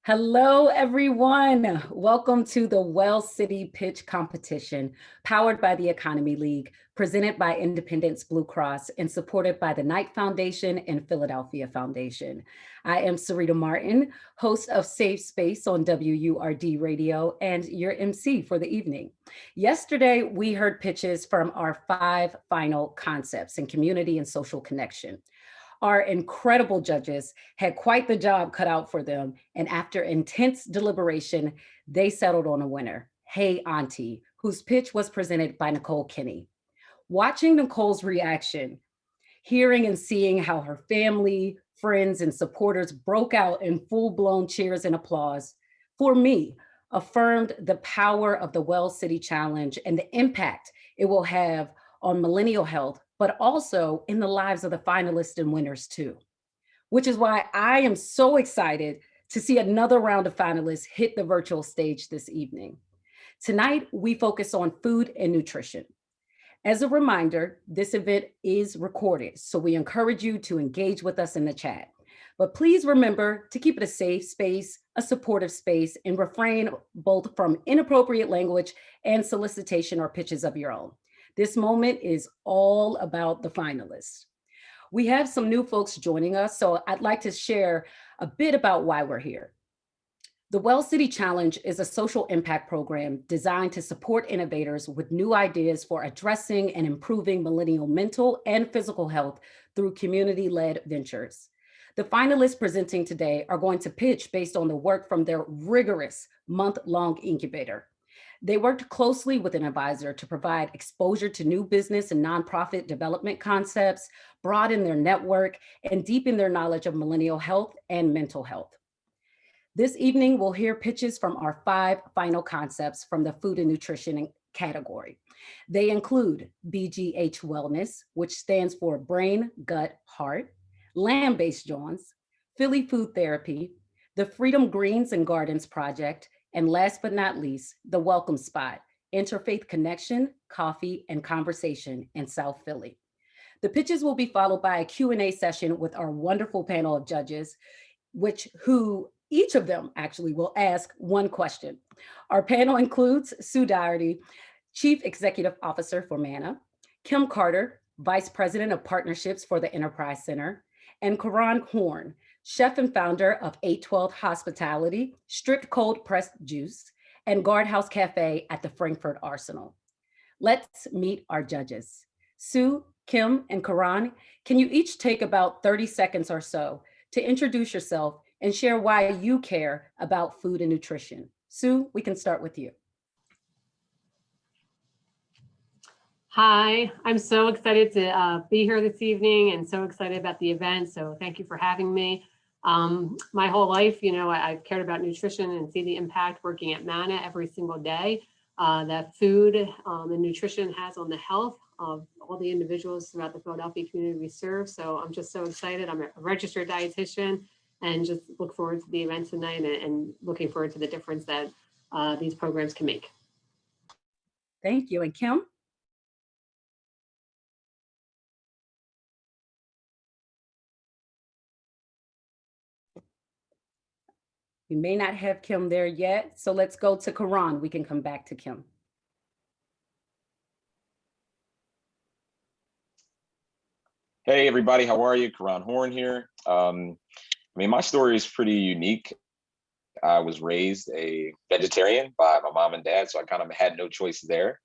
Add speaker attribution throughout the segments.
Speaker 1: Hello, everyone. Welcome to the Well City Pitch Competition, powered by the Economy League, presented by Independence Blue Cross, and supported by the Knight Foundation and Philadelphia Foundation. I am Sarita Martin, host of Safe Space on WURD Radio, and your MC for the evening. Yesterday, we heard pitches from our 5 final concepts in community and social connection. Our incredible judges had quite the job cut out for them, and after intense deliberation, they settled on a winner, Hey Auntie, whose pitch was presented by Nicole Kinney. Watching Nicole's reaction, hearing and seeing how her family, friends, and supporters broke out in full-blown cheers and applause, for me, affirmed the power of the Well City Challenge and the impact it will have on millennial health, but also in the lives of the finalists and winners too. Which is why I am so excited to see another round of finalists hit the virtual stage this evening. Tonight, we focus on food and nutrition. As a reminder, this event is recorded, so we encourage you to engage with us in the chat. But please remember to keep it a safe space, a supportive space, and refrain both from inappropriate language and solicitation or pitches of your own. This moment is all about the finalists. We have some new folks joining us, so I'd like to share a bit about why we're here. The Well City Challenge is a social impact program designed to support innovators with new ideas for addressing and improving millennial mental and physical health through community-led ventures. The finalists presenting today are going to pitch based on the work from their rigorous month-long incubator. They worked closely with an advisor to provide exposure to new business and nonprofit development concepts, broaden their network, and deepen their knowledge of millennial health and mental health. This evening, we'll hear pitches from our 5 final concepts from the food and nutrition category. They include BGH Wellness, which stands for Brain, Gut, Heart, Land-Based Johns, Philly Food Therapy, the Freedom Greens and Gardens Project, and last but not least, the Welcome Spot, Interfaith Connection, Coffee, and Conversation in South Philly. The pitches will be followed by a Q&A session with our wonderful panel of judges, who each of them actually will ask one question. Our panel includes Sue Doherty, Chief Executive Officer for MANA, Kim Carter, Vice President of Partnerships for the Enterprise Center, and Karan Horn, chef and founder of 812 Hospitality, Strict Cold Pressed Juice, and Guardhouse Cafe at the Frankfurt Arsenal. Let's meet our judges. Sue, Kim, and Karan, can you each take about 30 seconds or so to introduce yourself and share why you care about food and nutrition? Sue, we can start with you.
Speaker 2: Hi, I'm so excited to be here this evening and so excited about the event. So thank you for having me. My whole life, I've cared about nutrition and see the impact working at Mana every single day that food and nutrition has on the health of all the individuals throughout the Philadelphia community we serve. So I'm just so excited. I'm a registered dietitian and just look forward to the event tonight and looking forward to the difference that these programs can make.
Speaker 1: Thank you. And Kim? We may not have Kim there yet, so let's go to Karan. We can come back to Kim.
Speaker 3: Hey everybody, how are you? Karan Horn here. My story is pretty unique. I was raised a vegetarian by my mom and dad, so I kind of had no choice there.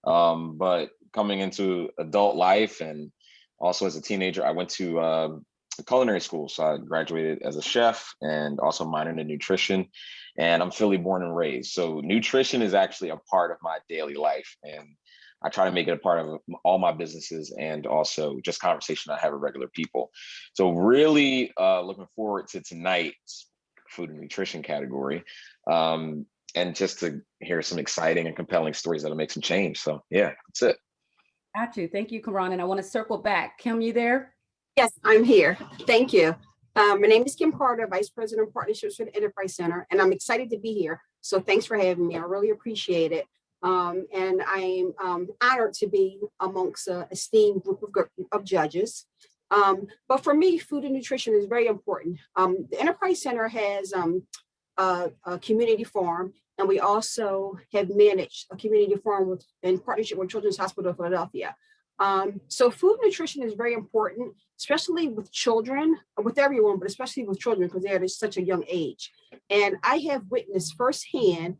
Speaker 3: But coming into adult life and also as a teenager, I went to culinary school. So I graduated as a chef and also minored in nutrition. And I'm Philly born and raised. So nutrition is actually a part of my daily life. And I try to make it a part of all my businesses and also just conversation I have with regular people. So really looking forward to tonight's food and nutrition category. And just to hear some exciting and compelling stories that'll make some change. So yeah, that's it.
Speaker 1: Got you. Thank you, Karan. And I want to circle back. Kim, you there?
Speaker 4: Yes, I'm here. Thank you. My name is Kim Carter, Vice President of Partnerships for the Enterprise Center, and I'm excited to be here. So thanks for having me. I really appreciate it. And I'm honored to be amongst an esteemed group of judges. But for me, food and nutrition is very important. The Enterprise Center has a community farm, and we also have managed a community farm in partnership with Children's Hospital of Philadelphia. So food nutrition is very important, especially with children, with everyone, but especially with children because they're at such a young age. And I have witnessed firsthand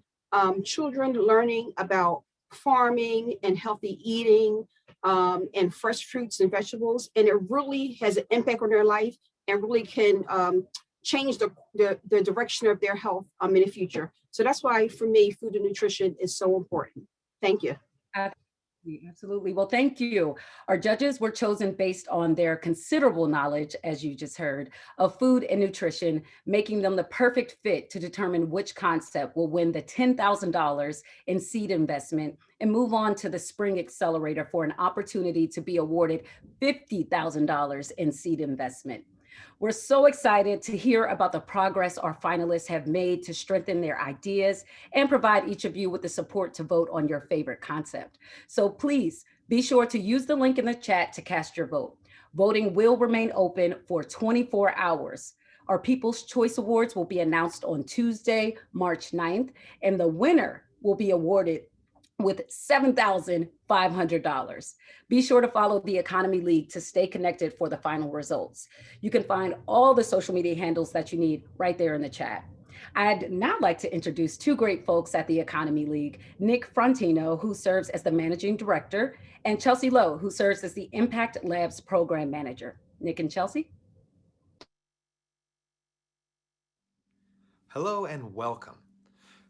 Speaker 4: children learning about farming and healthy eating and fresh fruits and vegetables. And it really has an impact on their life and really can change the direction of their health in the future. So that's why, for me, food and nutrition is so important. Thank you.
Speaker 1: Absolutely. Well, thank you. Our judges were chosen based on their considerable knowledge, as you just heard, of food and nutrition, making them the perfect fit to determine which concept will win the $10,000 in seed investment and move on to the spring accelerator for an opportunity to be awarded $50,000 in seed investment. We're so excited to hear about the progress our finalists have made to strengthen their ideas and provide each of you with the support to vote on your favorite concept. So please be sure to use the link in the chat to cast your vote. Voting will remain open for 24 hours. Our People's Choice Awards will be announced on Tuesday, March 9th, and the winner will be awarded with $7,500. Be sure to follow the Economy League to stay connected for the final results. You can find all the social media handles that you need right there in the chat. I'd now like to introduce two great folks at the Economy League, Nick Frontino, who serves as the Managing Director, and Chelsea Lowe, who serves as the Impact Labs Program Manager. Nick and Chelsea.
Speaker 5: Hello and welcome.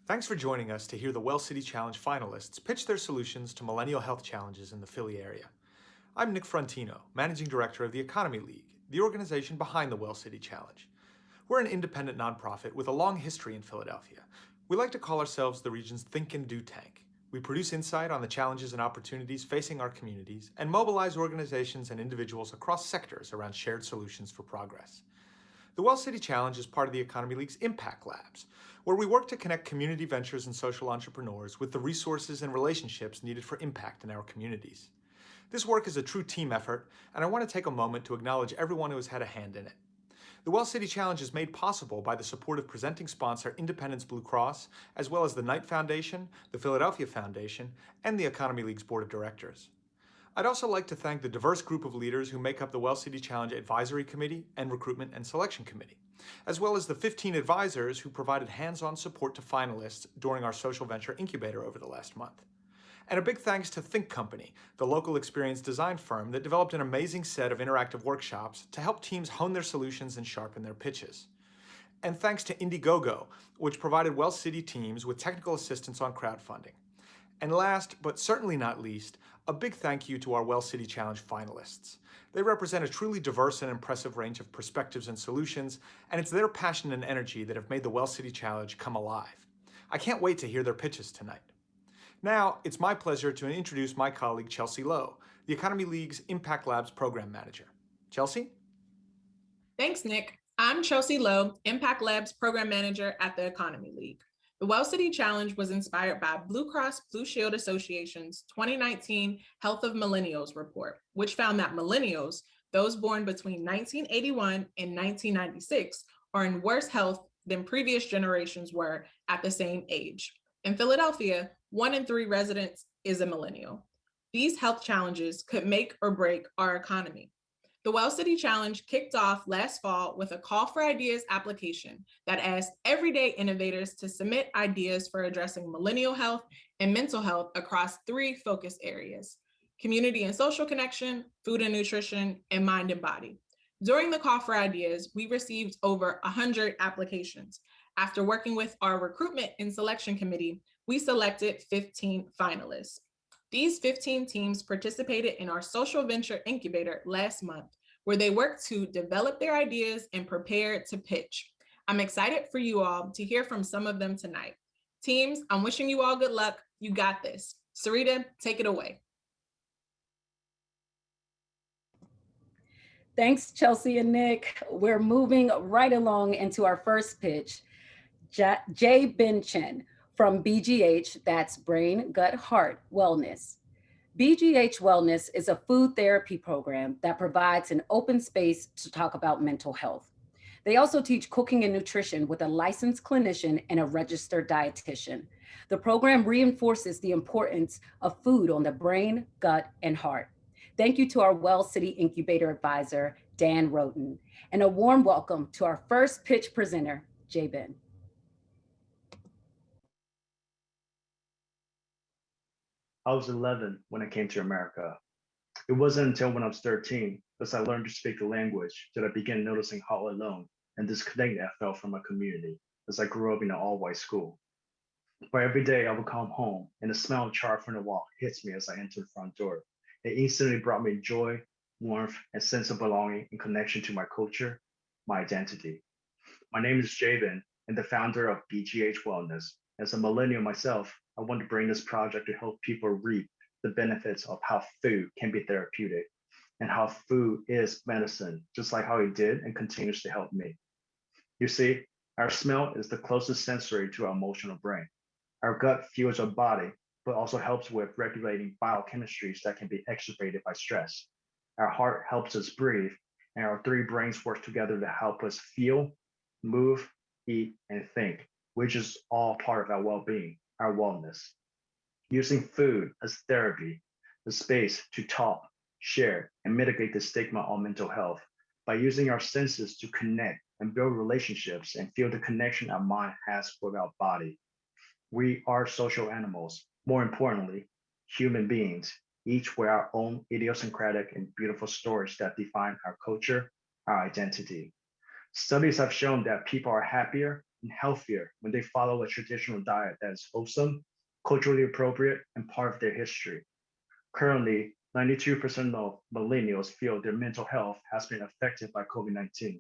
Speaker 5: Thanks for joining us to hear the Well City Challenge finalists pitch their solutions to millennial health challenges in the Philly area. I'm Nick Frontino, Managing Director of the Economy League, the organization behind the Well City Challenge. We're an independent nonprofit with a long history in Philadelphia. We like to call ourselves the region's think and do tank. We produce insight on the challenges and opportunities facing our communities and mobilize organizations and individuals across sectors around shared solutions for progress. The Well City Challenge is part of the Economy League's Impact Labs, where we work to connect community ventures and social entrepreneurs with the resources and relationships needed for impact in our communities. This work is a true team effort, and I want to take a moment to acknowledge everyone who has had a hand in it. The Well City Challenge is made possible by the support of presenting sponsor Independence Blue Cross, as well as the Knight Foundation, the Philadelphia Foundation, and the Economy League's Board of Directors. I'd also like to thank the diverse group of leaders who make up the Well City Challenge Advisory Committee and Recruitment and Selection Committee, as well as the 15 advisors who provided hands-on support to finalists during our social venture incubator over the last month. And a big thanks to Think Company, the local experience design firm that developed an amazing set of interactive workshops to help teams hone their solutions and sharpen their pitches. And thanks to Indiegogo, which provided Well City teams with technical assistance on crowdfunding. And last, but certainly not least, a big thank you to our Well City Challenge finalists. They represent a truly diverse and impressive range of perspectives and solutions, and it's their passion and energy that have made the Well City Challenge come alive. I can't wait to hear their pitches tonight. Now, it's my pleasure to introduce my colleague Chelsea Lowe, the Economy League's Impact Labs Program Manager. Chelsea?
Speaker 6: Thanks, Nick. I'm Chelsea Lowe, Impact Labs Program Manager at the Economy League. The Well City Challenge was inspired by Blue Cross Blue Shield Association's 2019 Health of Millennials report, which found that millennials, those born between 1981 and 1996, are in worse health than previous generations were at the same age. In Philadelphia, 1 in 3 residents is a millennial. These health challenges could make or break our economy. The Well City Challenge kicked off last fall with a call for ideas application that asked everyday innovators to submit ideas for addressing millennial health and mental health across 3 focus areas: community and social connection, food and nutrition, and mind and body. During the call for ideas, we received over 100 applications. After working with our recruitment and selection committee, we selected 15 finalists. These 15 teams participated in our social venture incubator last month, where they worked to develop their ideas and prepare to pitch. I'm excited for you all to hear from some of them tonight. Teams, I'm wishing you all good luck. You got this. Sarita, take it away.
Speaker 1: Thanks, Chelsea and Nick. We're moving right along into our first pitch. Jay Ben Chen from BGH, that's Brain, Gut, Heart Wellness. BGH Wellness is a food therapy program that provides an open space to talk about mental health. They also teach cooking and nutrition with a licensed clinician and a registered dietitian. The program reinforces the importance of food on the brain, gut, and heart. Thank you to our Well City Incubator advisor, Dan Roten, and a warm welcome to our first pitch presenter, Jay Ben.
Speaker 7: I was 11 when I came to America. It wasn't until when I was 13 as I learned to speak the language that I began noticing how alone and disconnected I felt from my community as I grew up in an all-white school. But every day I would come home and the smell of char from the wok hits me as I enter the front door. It instantly brought me joy, warmth, and sense of belonging and connection to my culture, my identity. My name is Jabin, and the founder of BGH Wellness. As a millennial myself, I want to bring this project to help people reap the benefits of how food can be therapeutic and how food is medicine, just like how it did and continues to help me. You see, our smell is the closest sensory to our emotional brain. Our gut fuels our body, but also helps with regulating biochemistries that can be exacerbated by stress. Our heart helps us breathe, and our 3 brains work together to help us feel, move, eat, and think, which is all part of our well-being, our wellness. Using food as therapy, the space to talk, share, and mitigate the stigma on mental health by using our senses to connect and build relationships and feel the connection our mind has with our body. We are social animals, more importantly, human beings, each with our own idiosyncratic and beautiful stories that define our culture, our identity. Studies have shown that people are happier and healthier when they follow a traditional diet that is wholesome, culturally appropriate, and part of their history. Currently, 92% of millennials feel their mental health has been affected by COVID-19.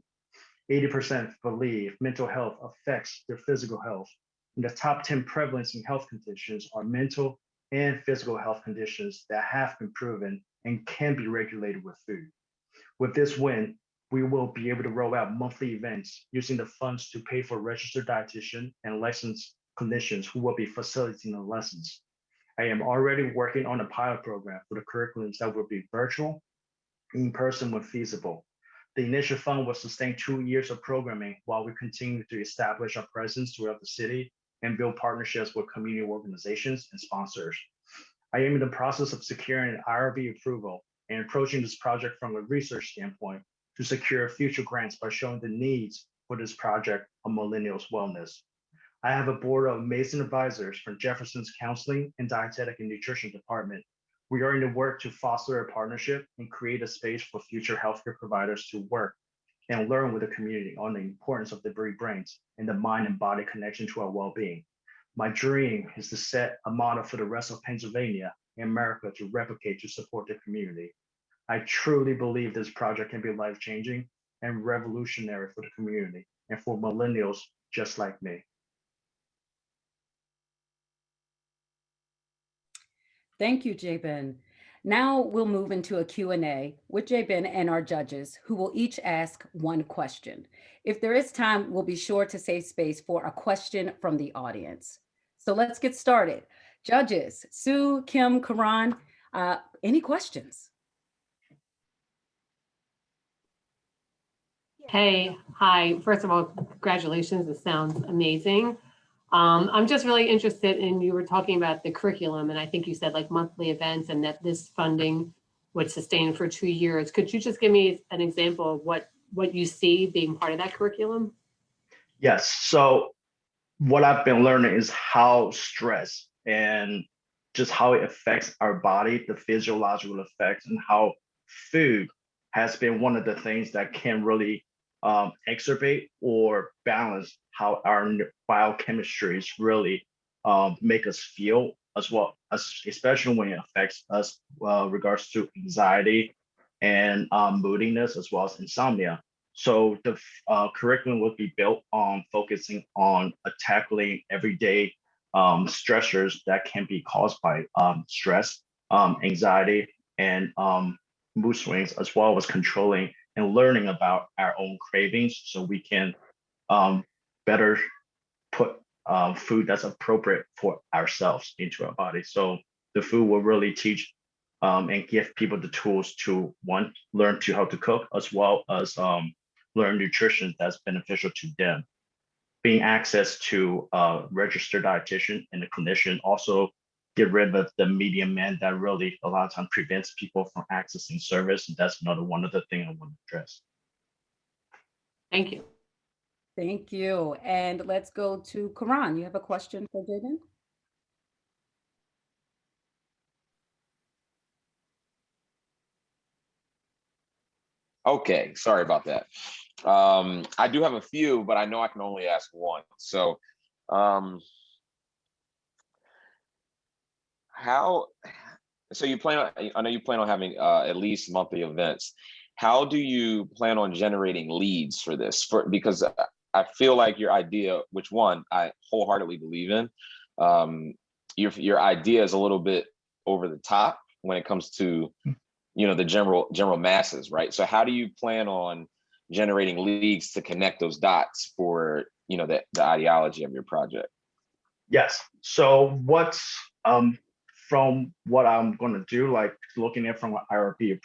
Speaker 7: 80% believe mental health affects their physical health. And the top 10 prevalence in health conditions are mental and physical health conditions that have been proven and can be regulated with food. With this win, we will be able to roll out monthly events using the funds to pay for registered dietitian and licensed clinicians who will be facilitating the lessons. I am already working on a pilot program for the curriculums that will be virtual, in person when feasible. The initial fund will sustain 2 years of programming while we continue to establish our presence throughout the city and build partnerships with community organizations and sponsors. I am in the process of securing an IRB approval and approaching this project from a research standpoint to secure future grants by showing the needs for this project of millennials wellness. I have a board of amazing advisors from Jefferson's Counseling and Dietetic and Nutrition Department. We are in the work to foster a partnership and create a space for future healthcare providers to work and learn with the community on the importance of the brains and the mind and body connection to our well-being. My dream is to set a model for the rest of Pennsylvania and America to replicate to support the community. I truly believe this project can be life-changing and revolutionary for the community and for millennials just like me.
Speaker 1: Thank you, Jabin. Now we'll move into a Q&A with Jabin and our judges, who will each ask one question. If there is time, we'll be sure to save space for a question from the audience. So let's get started. Judges, Sue, Kim, Karan, any questions?
Speaker 2: Hey, hi. First of all, congratulations. This sounds amazing. I'm just really interested in, you were talking about the curriculum, and I think you said like monthly events and that this funding would sustain for 2 years. Could you just give me an example of what you see being part of that curriculum?
Speaker 7: Yes. So what I've been learning is how stress and just how it affects our body, the physiological effects, and how food has been one of the things that can really exacerbate or balance how our biochemistries really make us feel, as well as especially when it affects us regards to anxiety and moodiness, as well as insomnia. So the curriculum would be built on focusing on tackling everyday stressors that can be caused by stress, anxiety, and mood swings, as well as controlling and learning about our own cravings so we can better put food that's appropriate for ourselves into our body. So the food will really teach and give people the tools to, one, learn to how to cook, as well as learn nutrition that's beneficial to them. Being access to a registered dietitian and a clinician, also get rid of the middleman that really a lot of times prevents people from accessing service. And that's another one of the things I want to address.
Speaker 2: Thank you.
Speaker 1: Thank you. And let's go to Karan. You have a question for Jabin?
Speaker 3: Okay, sorry about that. I do have a few, but I know I can only ask one. So you plan on, I know you plan on having at least monthly events. How do you plan on generating leads for this? Because I feel like your idea, which one I wholeheartedly believe in, your idea is a little bit over the top when it comes to, the general masses, right? So how do you plan on generating leads to connect those dots for, the ideology of your project?
Speaker 7: Yes. So what's from what I'm going to do, like looking at from an IRB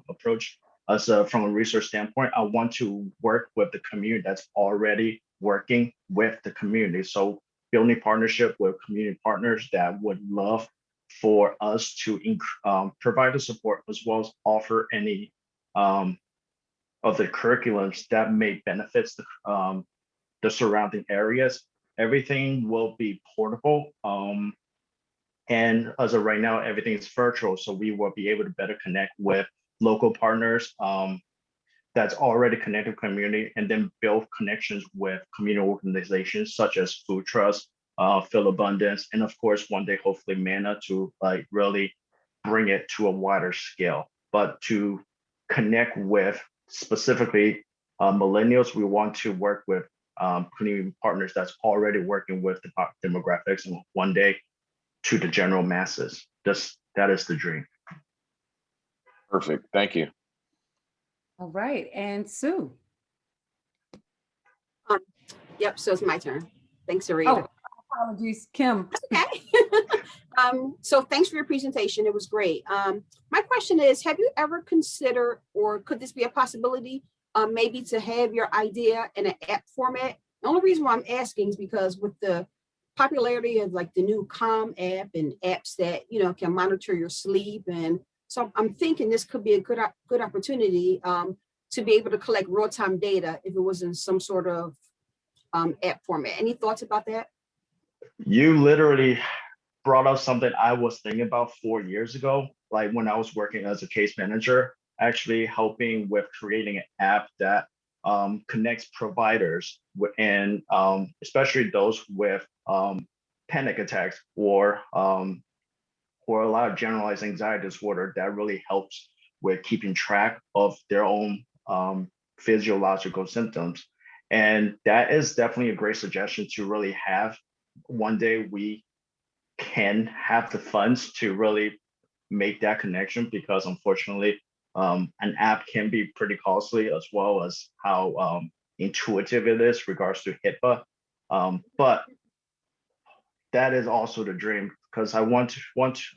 Speaker 7: approach, as from a research standpoint, I want to work with the community that's already working with the community. So building partnership with community partners that would love for us to provide the support, as well as offer any of the curriculums that may benefits the surrounding areas. Everything will be portable. And as of right now, everything is virtual. So we will be able to better connect with local partners that's already connected to community, and then build connections with community organizations such as food trusts, Phil Abundance, and of course, one day, hopefully Mana, to like really bring it to a wider scale. But to connect with specifically millennials, we want to work with community partners that's already working with the demographics, and one day to the general masses. That is the dream.
Speaker 3: Perfect. Thank you.
Speaker 1: All right. And Sue.
Speaker 4: Yep, so it's my turn. Thanks, Sarita.
Speaker 1: Oh, apologies, Kim.
Speaker 4: Okay. So thanks for your presentation. It was great. My question is, have you ever considered, or could this be a possibility, maybe to have your idea in an app format? The only reason why I'm asking is because with the popularity of like the new Calm app and apps that, can monitor your sleep. And so I'm thinking this could be a good opportunity to be able to collect real-time data if it was in some sort of app format. Any thoughts about that?
Speaker 7: You literally brought up something I was thinking about 4 years ago, like when I was working as a case manager, actually helping with creating an app that connects providers and especially those with panic attacks or a lot of generalized anxiety disorder that really helps with keeping track of their own physiological symptoms. And that is definitely a great suggestion to really have. One day we can have the funds to really make that connection, because unfortunately an app can be pretty costly, as well as how intuitive it is regards to HIPAA. But that is also the dream, because I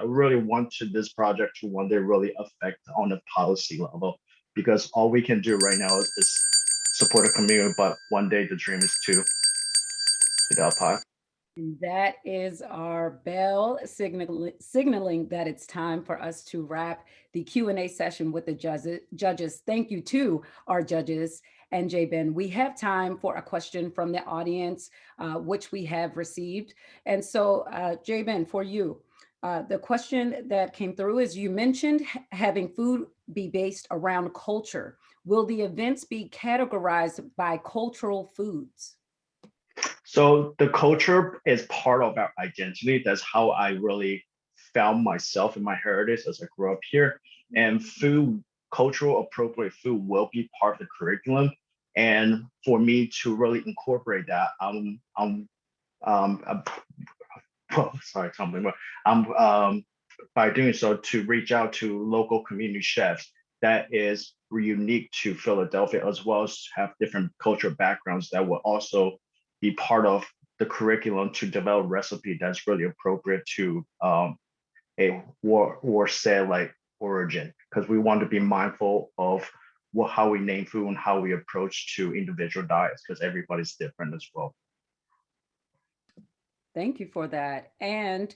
Speaker 7: really want this project to one day really affect on a policy level, because all we can do right now is support a community, but one day the dream is to get up high.
Speaker 1: And that is our bell signaling that it's time for us to wrap the Q&A session with the judges. Thank you to our judges. And J-Ben, we have time for a question from the audience, which we have received. And so J-Ben, for you, the question that came through is, you mentioned having food be based around culture. Will the events be categorized by cultural foods?
Speaker 7: So the culture is part of our identity. That's how I really found myself and my heritage as I grew up here. And food, cultural appropriate food will be part of the curriculum. And for me to really incorporate that, by doing so, to reach out to local community chefs that is unique to Philadelphia, as well as have different cultural backgrounds that will also be part of the curriculum to develop recipe that's really appropriate to a war say like origin, because we want to be mindful of how we name food and how we approach to individual diets, because everybody's different as well.
Speaker 1: Thank you for that. And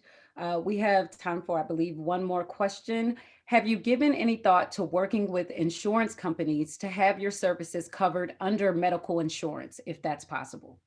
Speaker 1: we have time for, I believe, one more question. Have you given any thought to working with insurance companies to have your services covered under medical insurance, if that's possible?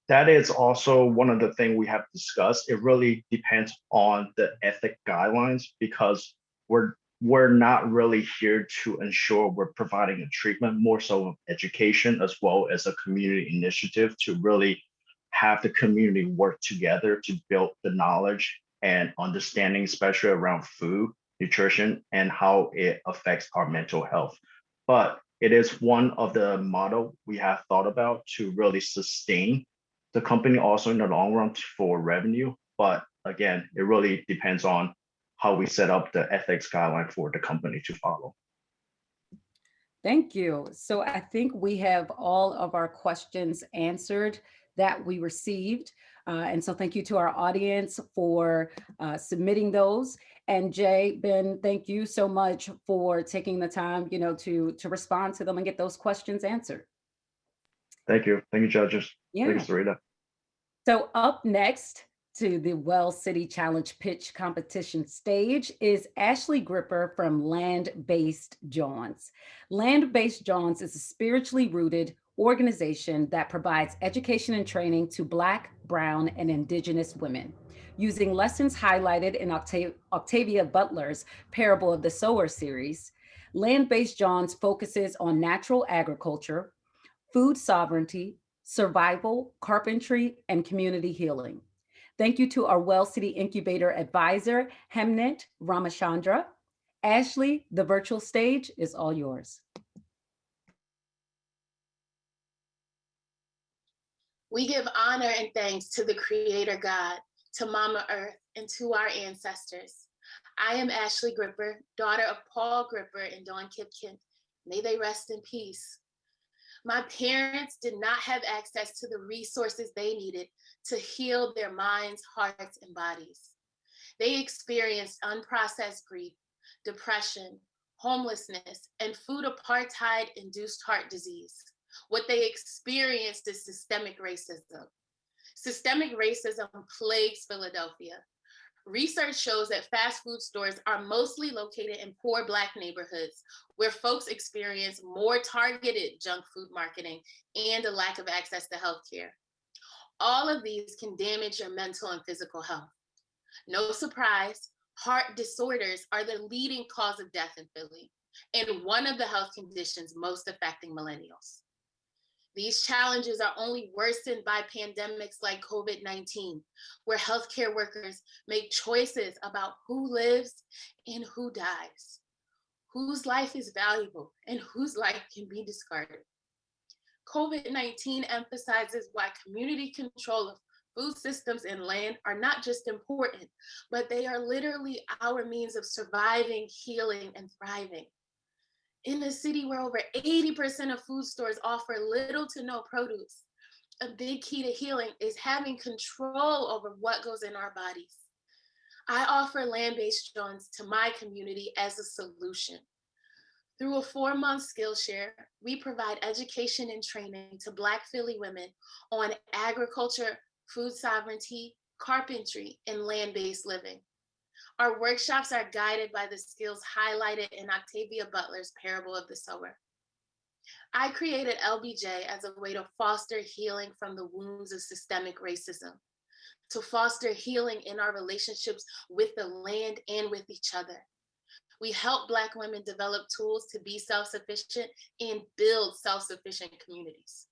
Speaker 7: That is also one of the things we have discussed. It really depends on the ethic guidelines, because we're not really here to ensure we're providing a treatment, more so of education, as well as a community initiative to really have the community work together to build the knowledge and understanding, especially around food, nutrition, and how it affects our mental health. But it is one of the model we have thought about to really sustain the company also in the long run for revenue. But again, it really depends on how we set up the ethics guideline for the company to follow.
Speaker 1: Thank you. So I think we have all of our questions answered that we received. And so thank you to our audience for submitting those. And Ben, thank you so much for taking the time, to respond to them and get those questions answered.
Speaker 7: Thank you. Thank you, judges.
Speaker 1: Yeah.
Speaker 7: Thank you, Sarita.
Speaker 1: So up next to the Well City Challenge pitch competition stage is Ashley Gripper from Land-Based Johns. Land-Based Johns is a spiritually rooted organization that provides education and training to Black, Brown, and Indigenous women. Using lessons highlighted in Octavia Butler's Parable of the Sower series, Land-Based Johns focuses on natural agriculture, food sovereignty, survival, carpentry, and community healing. Thank you to our Well City Incubator advisor, Hemnet Ramachandra. Ashley, the virtual stage is all yours.
Speaker 8: We give honor and thanks to the Creator God, to Mama Earth, and to our ancestors. I am Ashley Gripper, daughter of Paul Gripper and Dawn Kipkin. May they rest in peace. My parents did not have access to the resources they needed to heal their minds, hearts, and bodies. They experienced unprocessed grief, depression, homelessness, and food apartheid-induced heart disease. What they experienced is systemic racism. Systemic racism plagues Philadelphia. Research shows that fast food stores are mostly located in poor Black neighborhoods where folks experience more targeted junk food marketing and a lack of access to healthcare. All of these can damage your mental and physical health. No surprise, heart disorders are the leading cause of death in Philly and one of the health conditions most affecting millennials. These challenges are only worsened by pandemics like COVID-19, where healthcare workers make choices about who lives and who dies, whose life is valuable and whose life can be discarded. COVID-19 emphasizes why community control of food systems and land are not just important, but they are literally our means of surviving, healing, and thriving. In a city where over 80% of food stores offer little to no produce, a big key to healing is having control over what goes in our bodies. I offer land-based joints to my community as a solution. Through a 4-month Skillshare, we provide education and training to Black Philly women on agriculture, food sovereignty, carpentry, and land-based living. Our workshops are guided by the skills highlighted in Octavia Butler's Parable of the Sower. I created LBJ as a way to foster healing from the wounds of systemic racism, to foster healing in our relationships with the land and with each other. We help Black women develop tools to be self-sufficient and build self-sufficient communities.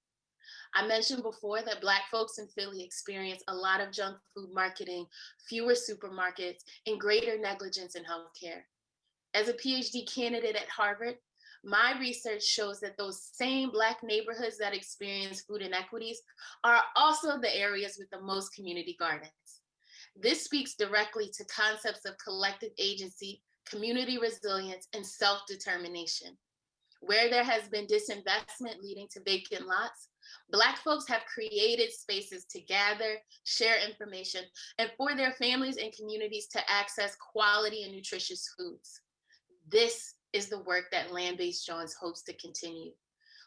Speaker 8: I mentioned before that Black folks in Philly experience a lot of junk food marketing, fewer supermarkets, and greater negligence in healthcare. As a PhD candidate at Harvard, my research shows that those same Black neighborhoods that experience food inequities are also the areas with the most community gardens. This speaks directly to concepts of collective agency, community resilience, and self-determination. Where there has been disinvestment leading to vacant lots, Black folks have created spaces to gather, share information, and for their families and communities to access quality and nutritious foods. This is the work that Land-Based Joints hopes to continue.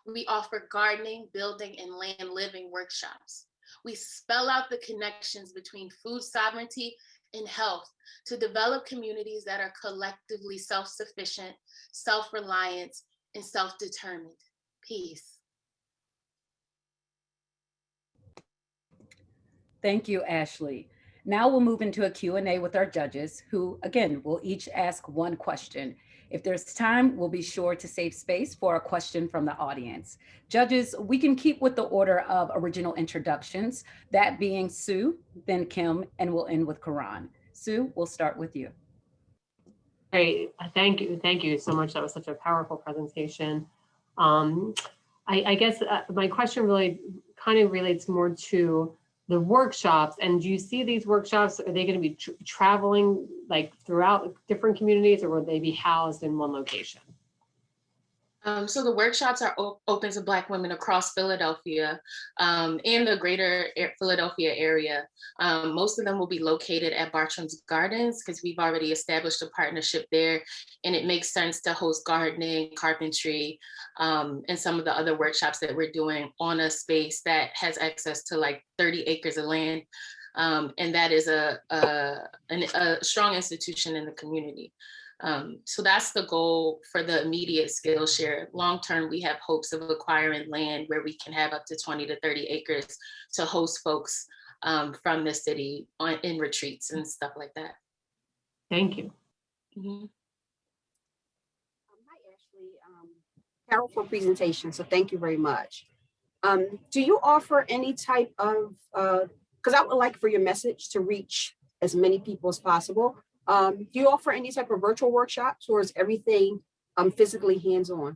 Speaker 8: We offer gardening, building, and land living workshops. We spell out the connections between food sovereignty and health to develop communities that are collectively self-sufficient, self-reliant, and self-determined. Peace.
Speaker 1: Thank you, Ashley. Now we'll move into a Q&A with our judges who, again, will each ask one question. If there's time, we'll be sure to save space for a question from the audience. Judges, we can keep with the order of original introductions, that being Sue, then Kim, and we'll end with Karan. Sue, we'll start with you.
Speaker 2: Great, thank you so much. That was such a powerful presentation. I guess my question really kind of relates more to the workshops. And do you see these workshops, are they going to be traveling like throughout different communities, or will they be housed in one location?
Speaker 8: So the workshops are open to Black women across Philadelphia and the greater Philadelphia area. Most of them will be located at Bartram's Gardens because we've already established a partnership there, and it makes sense to host gardening, carpentry, and some of the other workshops that we're doing on a space that has access to like 30 acres of land. And that is a strong institution in the community. So that's the goal for the immediate Skillshare. Long-term, we have hopes of acquiring land where we can have up to 20 to 30 acres to host folks from the city in retreats and stuff like that.
Speaker 2: Thank you.
Speaker 8: Mm-hmm.
Speaker 4: Hi, Ashley. Powerful presentation, so thank you very much. Do you offer any type of, because I would like for your message to reach as many people as possible. Do you offer any type of virtual workshops, or is everything physically hands-on?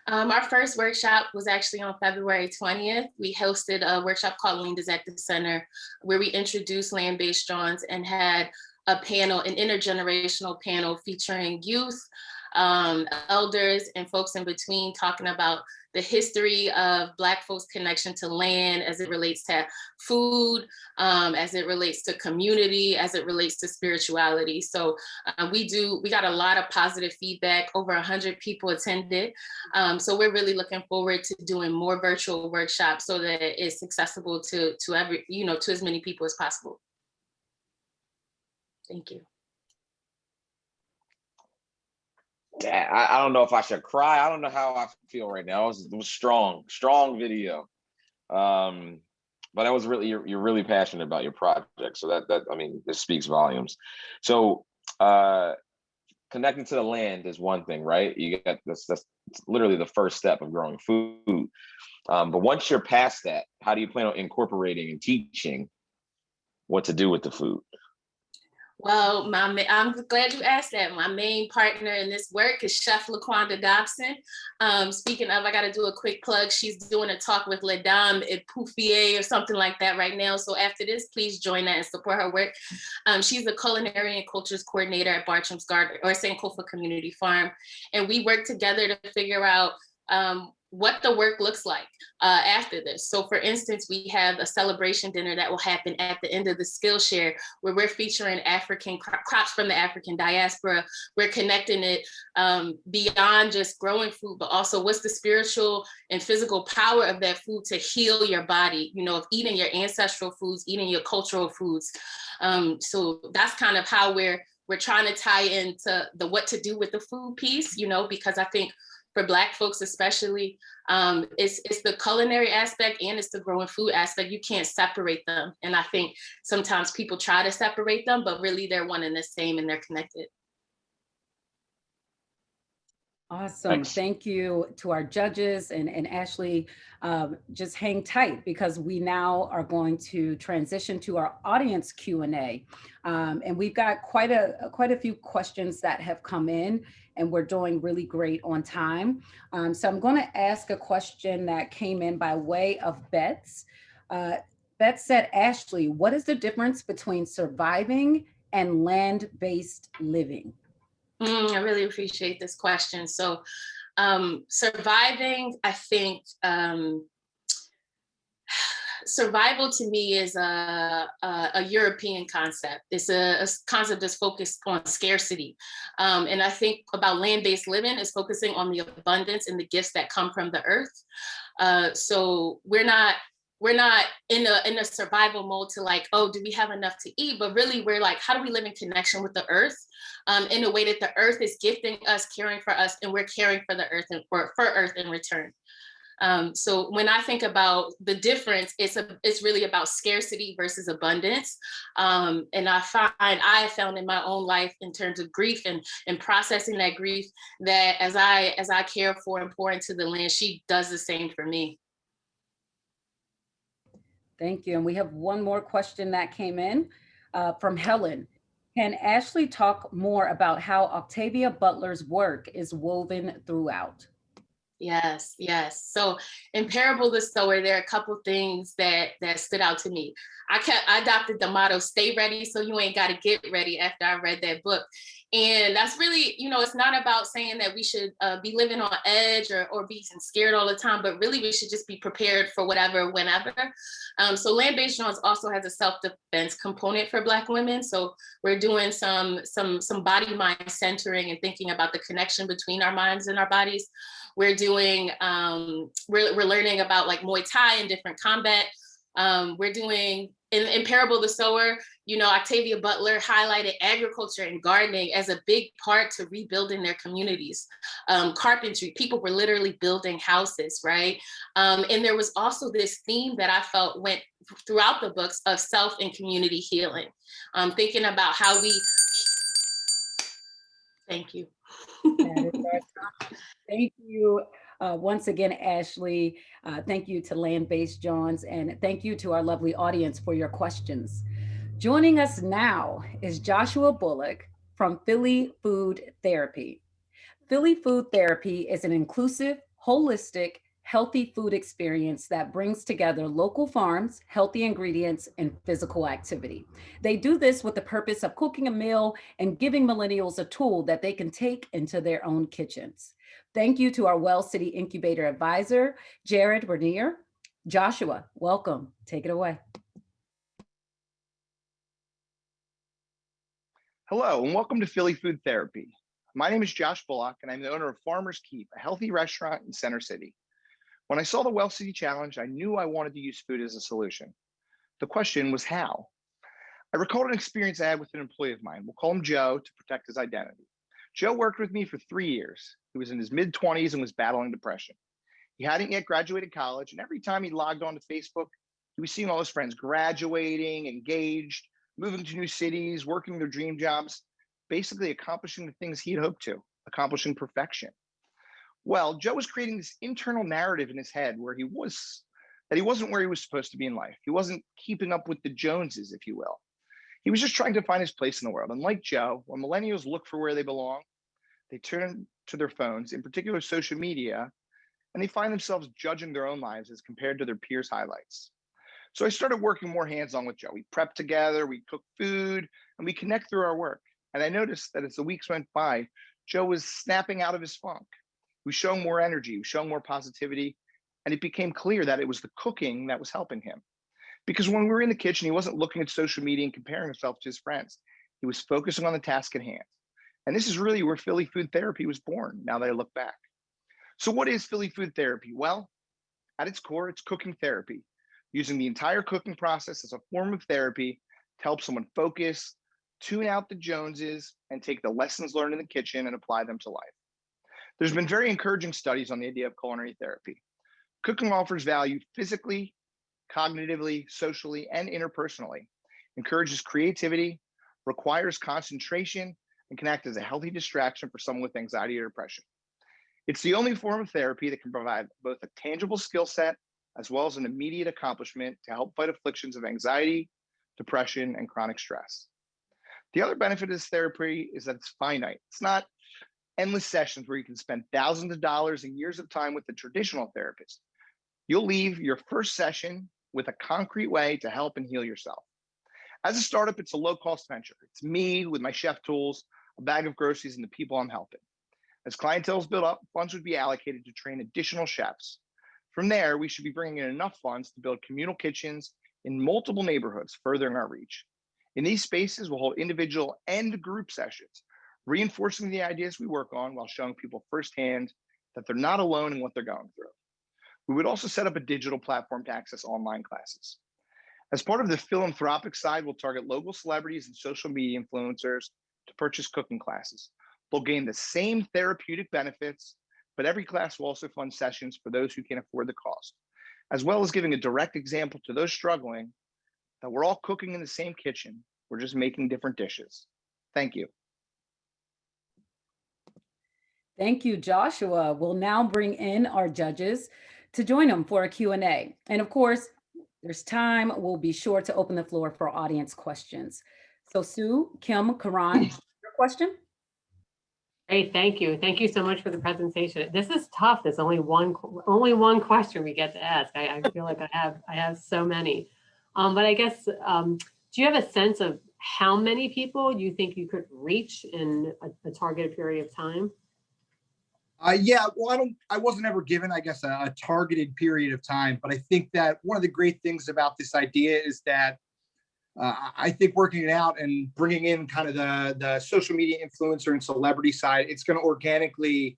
Speaker 8: Our first workshop was actually on February 20th. We hosted a workshop called Land is at the Center, where we introduced land-based joints and had a panel, an intergenerational panel featuring youth, elders, and folks in between, talking about the history of Black folks' connection to land as it relates to food, as it relates to community, as it relates to spirituality. So we got a lot of positive feedback. Over 100 people attended. So we're really looking forward to doing more virtual workshops so that it's accessible to every, to as many people as possible. Thank you.
Speaker 3: I don't know if I should cry. I don't know how I feel right now. It was strong video. But I was really, you're really passionate about your project. So that I mean, this speaks volumes. So connecting to the land is one thing, right? You got that's literally the first step of growing food. But once you're past that, how do you plan on incorporating and teaching what to do with the food?
Speaker 8: Well, I'm glad you asked that. My main partner in this work is Chef LaQuanda Dobson. Speaking of, I got to do a quick plug. She's doing a talk with Les Dames et Pouffier or something like that right now. So after this, please join that and support her work. She's a culinary and cultures coordinator at Bartram's Garden or Sankofa Community Farm. And we work together to figure out what the work looks like after this. So for instance, we have a celebration dinner that will happen at the end of the Skillshare where we're featuring African crops from the African diaspora. We're connecting it beyond just growing food, but also what's the spiritual and physical power of that food to heal your body, of eating your ancestral foods, eating your cultural foods. So that's kind of how we're trying to tie into the what to do with the food piece, because I think for Black folks especially, it's the culinary aspect and it's the growing food aspect. You can't separate them. And I think sometimes people try to separate them, but really they're one and the same and they're connected.
Speaker 1: Awesome.
Speaker 3: Thanks.
Speaker 1: Thank you to our judges and Ashley. Just hang tight because we now are going to transition to our audience Q&A. And we've got quite a few questions that have come in and we're doing really great on time. So I'm going to ask a question that came in by way of Bets. Bets said, Ashley, what is the difference between surviving and land-based living?
Speaker 8: I really appreciate this question. So surviving, I think, survival to me is a European concept. It's a concept that's focused on scarcity. And I think about land-based living is focusing on the abundance and the gifts that come from the earth. So we're not in a survival mode to like, oh, do we have enough to eat? But really we're like, how do we live in connection with the earth in a way that the earth is gifting us, caring for us, and we're caring for the earth and for earth in return. So when I think about the difference, it's really about scarcity versus abundance. And I have found in my own life in terms of grief and processing that grief, that as I care for and pour into the land, she does the same for me.
Speaker 1: Thank you. And we have one more question that came in from Helen. Can Ashley talk more about how Octavia Butler's work is woven throughout?
Speaker 8: Yes. So in Parable the Sower, there are a couple things that stood out to me. I adopted the motto, stay ready so you ain't got to get ready, after I read that book. And that's really, it's not about saying that we should be living on edge or being scared all the time, but really we should just be prepared for whatever, whenever. So Land-Based Jones also has a self-defense component for Black women. So we're doing some body mind centering and thinking about the connection between our minds and our bodies. We're doing, we're learning about like Muay Thai and different combat. We're doing, in Parable the Sower, Octavia Butler highlighted agriculture and gardening as a big part to rebuilding their communities. Carpentry, people were literally building houses, right? And there was also this theme that I felt went throughout the books of self and community healing. Thinking about how we, thank you.
Speaker 1: Thank you once again, Ashley. Thank you to Land-Based Jones, and thank you to our lovely audience for your questions. Joining us now is Joshua Bullock from Philly Food Therapy. Philly Food Therapy is an inclusive, holistic, healthy food experience that brings together local farms, healthy ingredients, and physical activity. They do this with the purpose of cooking a meal and giving millennials a tool that they can take into their own kitchens. Thank you to our Well City Incubator Advisor, Jared Bernier. Joshua, welcome. Take it away.
Speaker 9: Hello, and welcome to Philly Food Therapy. My name is Josh Bullock, and I'm the owner of Farmer's Keep, a healthy restaurant in Center City. When I saw the Well City Challenge, I knew I wanted to use food as a solution. The question was how? I recalled an experience I had with an employee of mine. We'll call him Joe to protect his identity. Joe worked with me for 3 years. He was in his mid-20s and was battling depression. He hadn't yet graduated college, and every time he logged on to Facebook, he was seeing all his friends graduating, engaged, moving to new cities, working their dream jobs, basically accomplishing the things he'd hoped to, accomplishing perfection. Well, Joe was creating this internal narrative in his head where he wasn't where he was supposed to be in life. He wasn't keeping up with the Joneses, if you will. He was just trying to find his place in the world. And like Joe, when millennials look for where they belong, they turn to their phones, in particular social media, and they find themselves judging their own lives as compared to their peers' highlights. So I started working more hands-on with Joe. We prep together, we cook food, and we connect through our work. And I noticed that as the weeks went by, Joe was snapping out of his funk. He was showing more energy, he was showing more positivity, and it became clear that it was the cooking that was helping him. Because when we were in the kitchen, he wasn't looking at social media and comparing himself to his friends. He was focusing on the task at hand. And this is really where Philly Food Therapy was born, now that I look back. So what is Philly Food Therapy? Well, at its core, it's cooking therapy, using the entire cooking process as a form of therapy to help someone focus, tune out the Joneses, and take the lessons learned in the kitchen and apply them to life. There's been very encouraging studies on the idea of culinary therapy. Cooking offers value physically, cognitively, socially, and interpersonally, encourages creativity, requires concentration, and can act as a healthy distraction for someone with anxiety or depression. It's the only form of therapy that can provide both a tangible skill set as well as an immediate accomplishment to help fight afflictions of anxiety, depression, and chronic stress. The other benefit of this therapy is that it's finite. It's not endless sessions where you can spend thousands of dollars and years of time with the traditional therapist. You'll leave your first session with a concrete way to help and heal yourself. As a startup, it's a low-cost venture. It's me with my chef tools, a bag of groceries, and the people I'm helping. As clientele is built up, funds would be allocated to train additional chefs. From there, we should be bringing in enough funds to build communal kitchens in multiple neighborhoods, furthering our reach. In these spaces, we'll hold individual and group sessions, reinforcing the ideas we work on while showing people firsthand that they're not alone in what they're going through. We would also set up a digital platform to access online classes. As part of the philanthropic side, we'll target local celebrities and social media influencers to purchase cooking classes. They'll gain the same therapeutic benefits, but every class will also fund sessions for those who can't afford the cost, as well as giving a direct example to those struggling that we're all cooking in the same kitchen. We're just making different dishes. Thank you.
Speaker 1: Thank you, Joshua. We'll now bring in our judges to join them for a Q&A. And of course, there's time. We'll be sure to open the floor for audience questions. So Sue, Kim, Karan, your question?
Speaker 2: Great, thank you. Thank you so much for the presentation. This is tough. There's only one question we get to ask. I feel like I have so many. But I guess, do you have a sense of how many people you think you could reach in a targeted period of time?
Speaker 10: Yeah, well, I wasn't ever given, I guess, a targeted period of time, but I think that one of the great things about this idea is that I think working it out and bringing in kind of the social media influencer and celebrity side, it's going to organically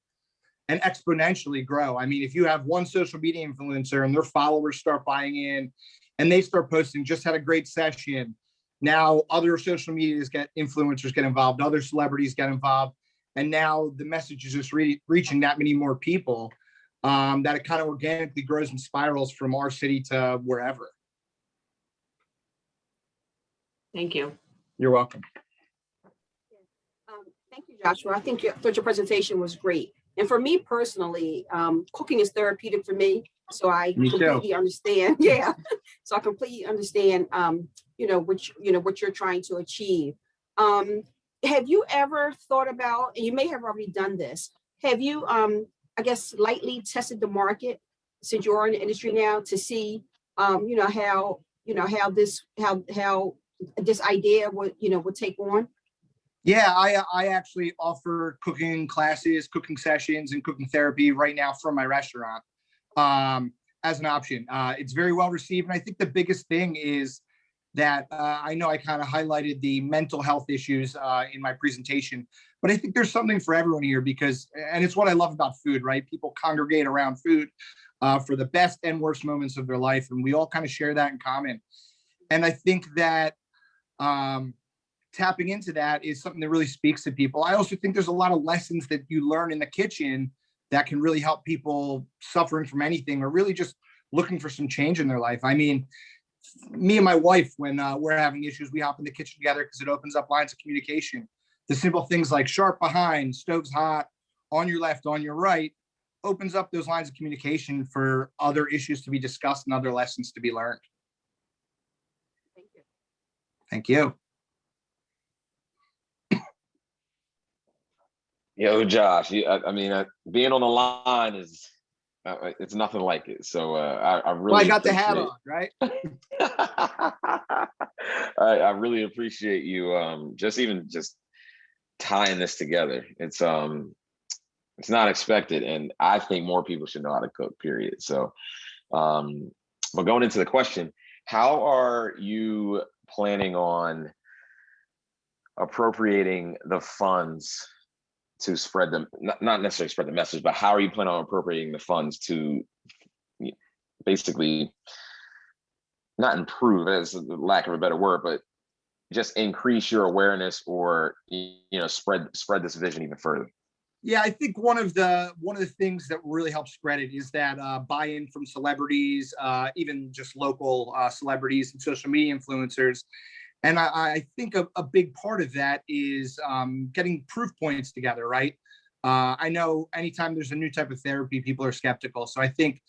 Speaker 10: and exponentially grow. I mean, if you have one social media influencer and their followers start buying in and they start posting, just had a great session. Now other social media influencers get involved, other celebrities get involved. And now the message is just reaching that many more people that it kind of organically grows and spirals from our city to wherever.
Speaker 2: Thank you.
Speaker 10: You're welcome.
Speaker 4: Thank you, Joshua. I thought your presentation was great. And for me personally, cooking is therapeutic for me. So I completely understand. Yeah. So I completely understand, what you're trying to achieve. Have you ever thought about, and you may have already done this, have you, I guess, lightly tested the market since you're in the industry now to see, how this idea would take on?
Speaker 10: Yeah, I actually offer cooking classes, cooking sessions, and cooking therapy right now from my restaurant as an option. It's very well received. And I think the biggest thing is that I know I kind of highlighted the mental health issues in my presentation, but I think there's something for everyone here because, and it's what I love about food, right? People congregate around food for the best and worst moments of their life. And we all kind of share that in common. And I think that tapping into that is something that really speaks to people. I also think there's a lot of lessons that you learn in the kitchen that can really help people suffering from anything or really just looking for some change in their life. I mean, me and my wife, when we're having issues, we hop in the kitchen together because it opens up lines of communication. The simple things like sharp behind, stoves hot, on your left, on your right, opens up those lines of communication for other issues to be discussed and other lessons to be learned.
Speaker 4: Thank you.
Speaker 10: Thank you.
Speaker 3: Yo, Josh, I mean, being on the line is, it's nothing like it. So I really
Speaker 10: Well, I got the hat on, right?
Speaker 3: I really appreciate you just tying this together. It's not expected, and I think more people should know how to cook, period. So but going into the question, how are you planning on appropriating the funds to spread them, not necessarily spread the message, but how are you planning on appropriating the funds to basically not improve, as a lack of a better word, but just increase your awareness or spread this vision even further?
Speaker 10: Yeah, I think one of the things that really helps spread it is that buy-in from celebrities, even just local celebrities and social media influencers. And I think a big part of that is getting proof points together, right? I know anytime there's a new type of therapy, people are skeptical. So I think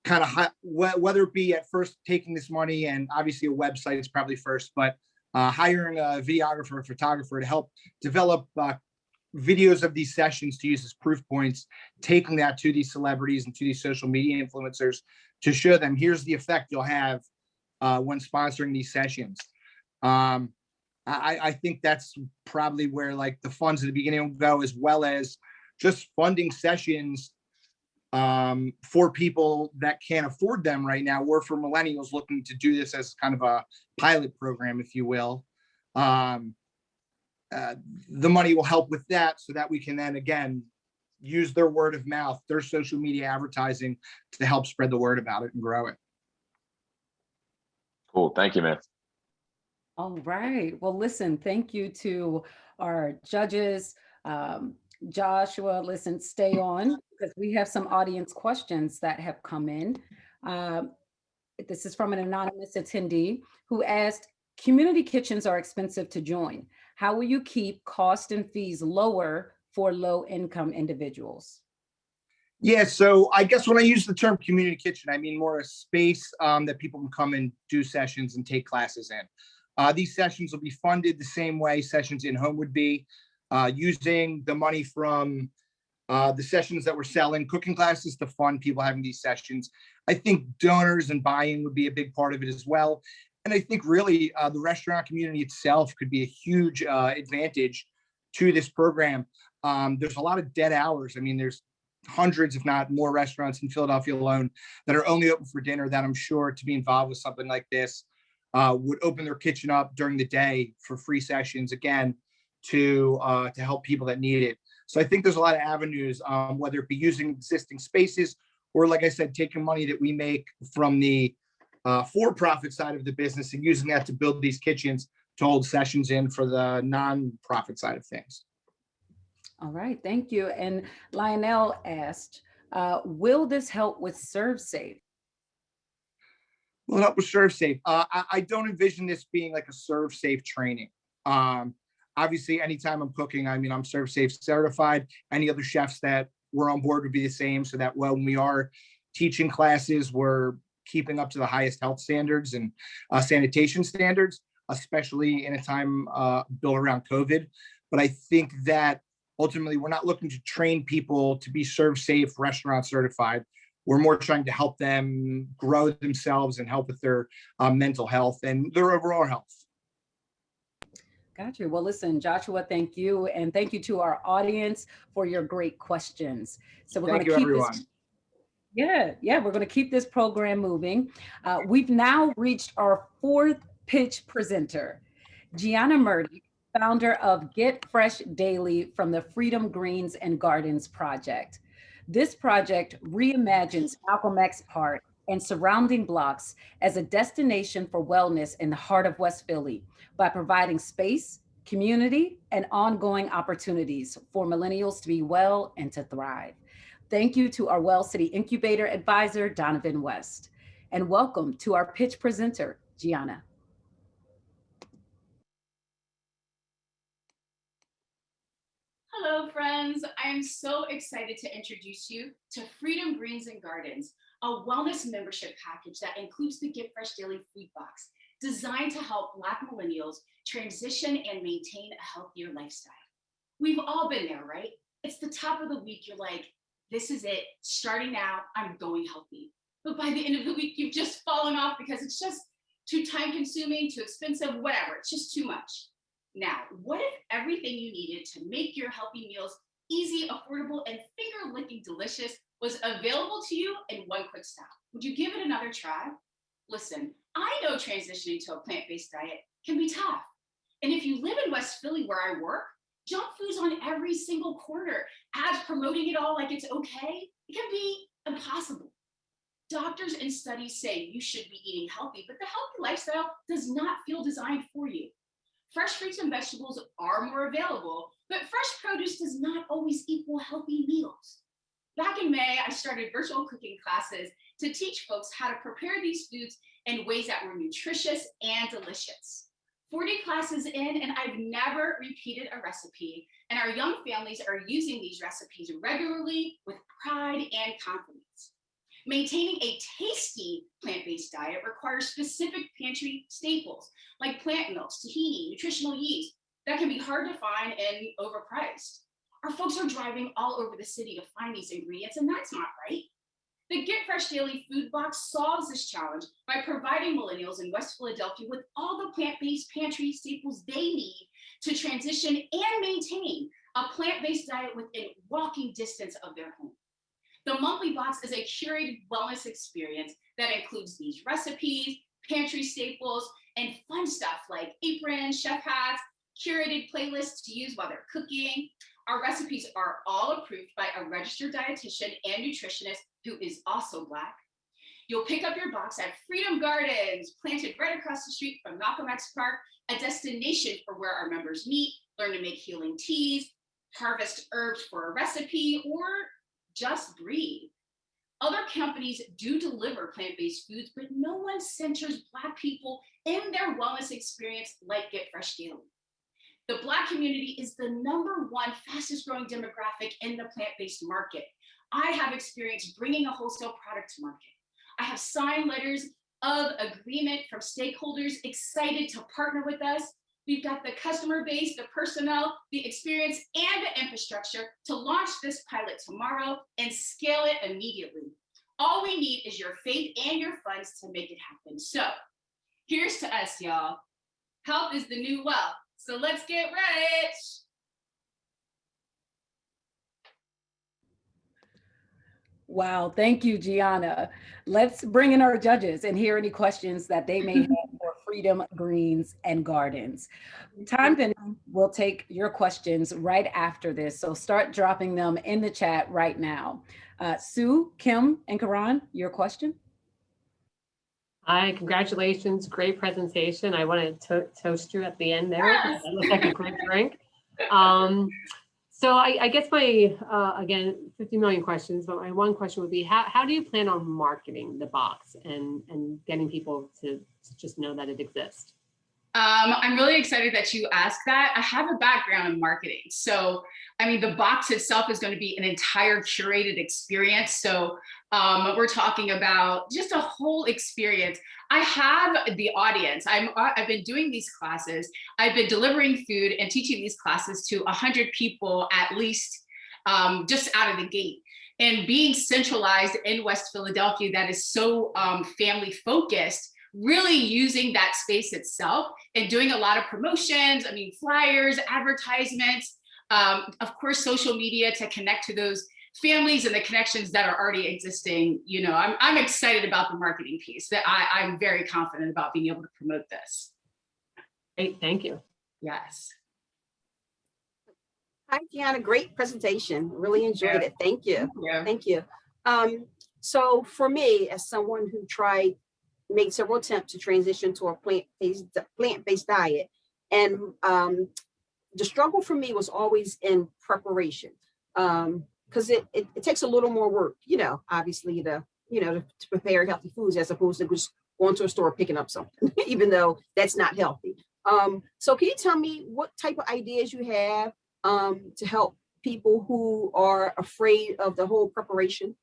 Speaker 10: kind of whether it be at first taking this money, and obviously a website is probably first, but hiring a videographer or photographer to help develop videos of these sessions to use as proof points, taking that to these celebrities and to these social media influencers to show them here's the effect you'll have when sponsoring these sessions. I think that's probably where like the funds at the beginning will go, as well as just funding sessions for people that can't afford them right now, or for millennials looking to do this as kind of a pilot program, if you will. The money will help with that so that we can then again use their word of mouth, their social media advertising to help spread the word about it and grow it.
Speaker 3: Cool. Thank you, man.
Speaker 1: All right. Well, listen, thank you to our judges. Joshua, listen, stay on because we have some audience questions that have come in. This is from an anonymous attendee who asked, community kitchens are expensive to join. How will you keep cost and fees lower for low-income individuals?
Speaker 10: Yeah, so I guess when I use the term community kitchen, I mean more a space that people can come and do sessions and take classes in. These sessions will be funded the same way sessions in home would be, using the money from the sessions that we're selling, cooking classes to fund people having these sessions. I think donors and buy-in would be a big part of it as well. And I think really the restaurant community itself could be a huge advantage to this program. There's a lot of dead hours. I mean, there's hundreds, if not more, restaurants in Philadelphia alone that are only open for dinner that I'm sure to be involved with something like this would open their kitchen up during the day for free sessions, again, to help people that need it. So I think there's a lot of avenues, whether it be using existing spaces or, like I said, taking money that we make from the for-profit side of the business and using that to build these kitchens to hold sessions in for the non-profit side of things.
Speaker 1: All right, thank you. And Lionel asked, will this help with ServeSafe?
Speaker 10: Will it help with ServeSafe? I don't envision this being like a ServeSafe training. Obviously, anytime I'm cooking, I mean, I'm ServeSafe certified. Any other chefs that were on board would be the same, so that when we are teaching classes, we're keeping up to the highest health standards and sanitation standards, especially in a time built around COVID. But I think that ultimately we're not looking to train people to be ServeSafe restaurant certified. We're more trying to help them grow themselves and help with their mental health and their overall health.
Speaker 1: Got you. Well, listen, Joshua, thank you. And thank you to our audience for your great questions. So we're going
Speaker 10: Thank
Speaker 1: to
Speaker 10: you,
Speaker 1: keep
Speaker 10: everyone.
Speaker 1: this. Yeah, we're going to keep this program moving. We've now reached our fourth pitch presenter, Gianna Murdy, founder of Get Fresh Daily from the Freedom Greens and Gardens Project. This project reimagines Malcolm X Park and surrounding blocks as a destination for wellness in the heart of West Philly by providing space, community, and ongoing opportunities for millennials to be well and to thrive. Thank you to our Well City Incubator advisor, Donovan West. And welcome to our pitch presenter, Gianna.
Speaker 11: Hello, friends. I am so excited to introduce you to Freedom Greens and Gardens, a wellness membership package that includes the Get Fresh Daily Food Box, designed to help Black millennials transition and maintain a healthier lifestyle. We've all been there, right? It's the top of the week. You're like, this is it. Starting now, I'm going healthy. But by the end of the week, you've just fallen off because it's just too time consuming, too expensive, whatever. It's just too much. Now, what if everything you needed to make your healthy meals easy, affordable, and finger-licking delicious was available to you in one quick stop? Would you give it another try? Listen, I know transitioning to a plant-based diet can be tough. And if you live in West Philly where I work, junk food's on every single corner, ads promoting it all like it's okay. It can be impossible. Doctors and studies say you should be eating healthy, but the healthy lifestyle does not feel designed for you. Fresh fruits and vegetables are more available, but fresh produce does not always equal healthy meals. Back in May, I started virtual cooking classes to teach folks how to prepare these foods in ways that were nutritious and delicious. 40 classes in, and I've never repeated a recipe, and our young families are using these recipes regularly with pride and confidence. Maintaining a tasty plant-based diet requires specific pantry staples like plant milks, tahini, nutritional yeast that can be hard to find and overpriced. Our folks are driving all over the city to find these ingredients, and that's not right. The Get Fresh Daily Food Box solves this challenge by providing millennials in West Philadelphia with all the plant-based pantry staples they need to transition and maintain a plant-based diet within walking distance of their home. The monthly box is a curated wellness experience that includes these recipes, pantry staples, and fun stuff like aprons, chef hats, curated playlists to use while they're cooking. Our recipes are all approved by a registered dietitian and nutritionist who is also Black. You'll pick up your box at Freedom Gardens, planted right across the street from Malcolm X Park, a destination for where our members meet, learn to make healing teas, harvest herbs for a recipe, or just breathe. Other companies do deliver plant-based foods, but no one centers Black people in their wellness experience like Get Fresh Daily. The Black community is the #1 fastest growing demographic in the plant-based market. I have experience bringing a wholesale product to market. I have signed letters of agreement from stakeholders excited to partner with us. We've got the customer base, the personnel, the experience, and the infrastructure to launch this pilot tomorrow and scale it immediately. All we need is your faith and your funds to make it happen. So here's to us, y'all. Health is the new wealth. So let's get rich.
Speaker 1: Wow, thank you, Gianna. Let's bring in our judges and hear any questions that they may have for Freedom Greens and Gardens. Time pending, we'll take your questions right after this, so start dropping them in the chat right now. Sue, Kim, and Karan, your question?
Speaker 2: Hi, congratulations, great presentation. I want to toast you at the end there. That looks like a great drink. So I guess my, again, 50 million questions, but my one question would be, how do you plan on marketing the box and getting people to just know that it exists?
Speaker 11: I'm really excited that you asked that. I have a background in marketing. So, I mean, the box itself is going to be an entire curated experience. So we're talking about just a whole experience. I have the audience. I've been doing these classes. I've been delivering food and teaching these classes to 100 people at least just out of the gate. And being centralized in West Philadelphia, that is so family focused, really using that space itself and doing a lot of promotions, I mean, flyers, advertisements, of course, social media to connect to those families and the connections that are already existing. You know, I'm excited about the marketing piece, that I'm very confident about being able to promote this.
Speaker 2: Great, thank you.
Speaker 11: Yes.
Speaker 4: Hi, Deanna. Great presentation. Really enjoyed it. Thank you.
Speaker 11: Yeah.
Speaker 4: Thank you. So for me, as someone who made several attempts to transition to a plant-based diet, and the struggle for me was always in preparation, because it takes a little more work, you know, obviously to prepare healthy foods as opposed to just going to a store picking up something, even though that's not healthy. So can you tell me what type of ideas you have to help people who are afraid of the whole preparation?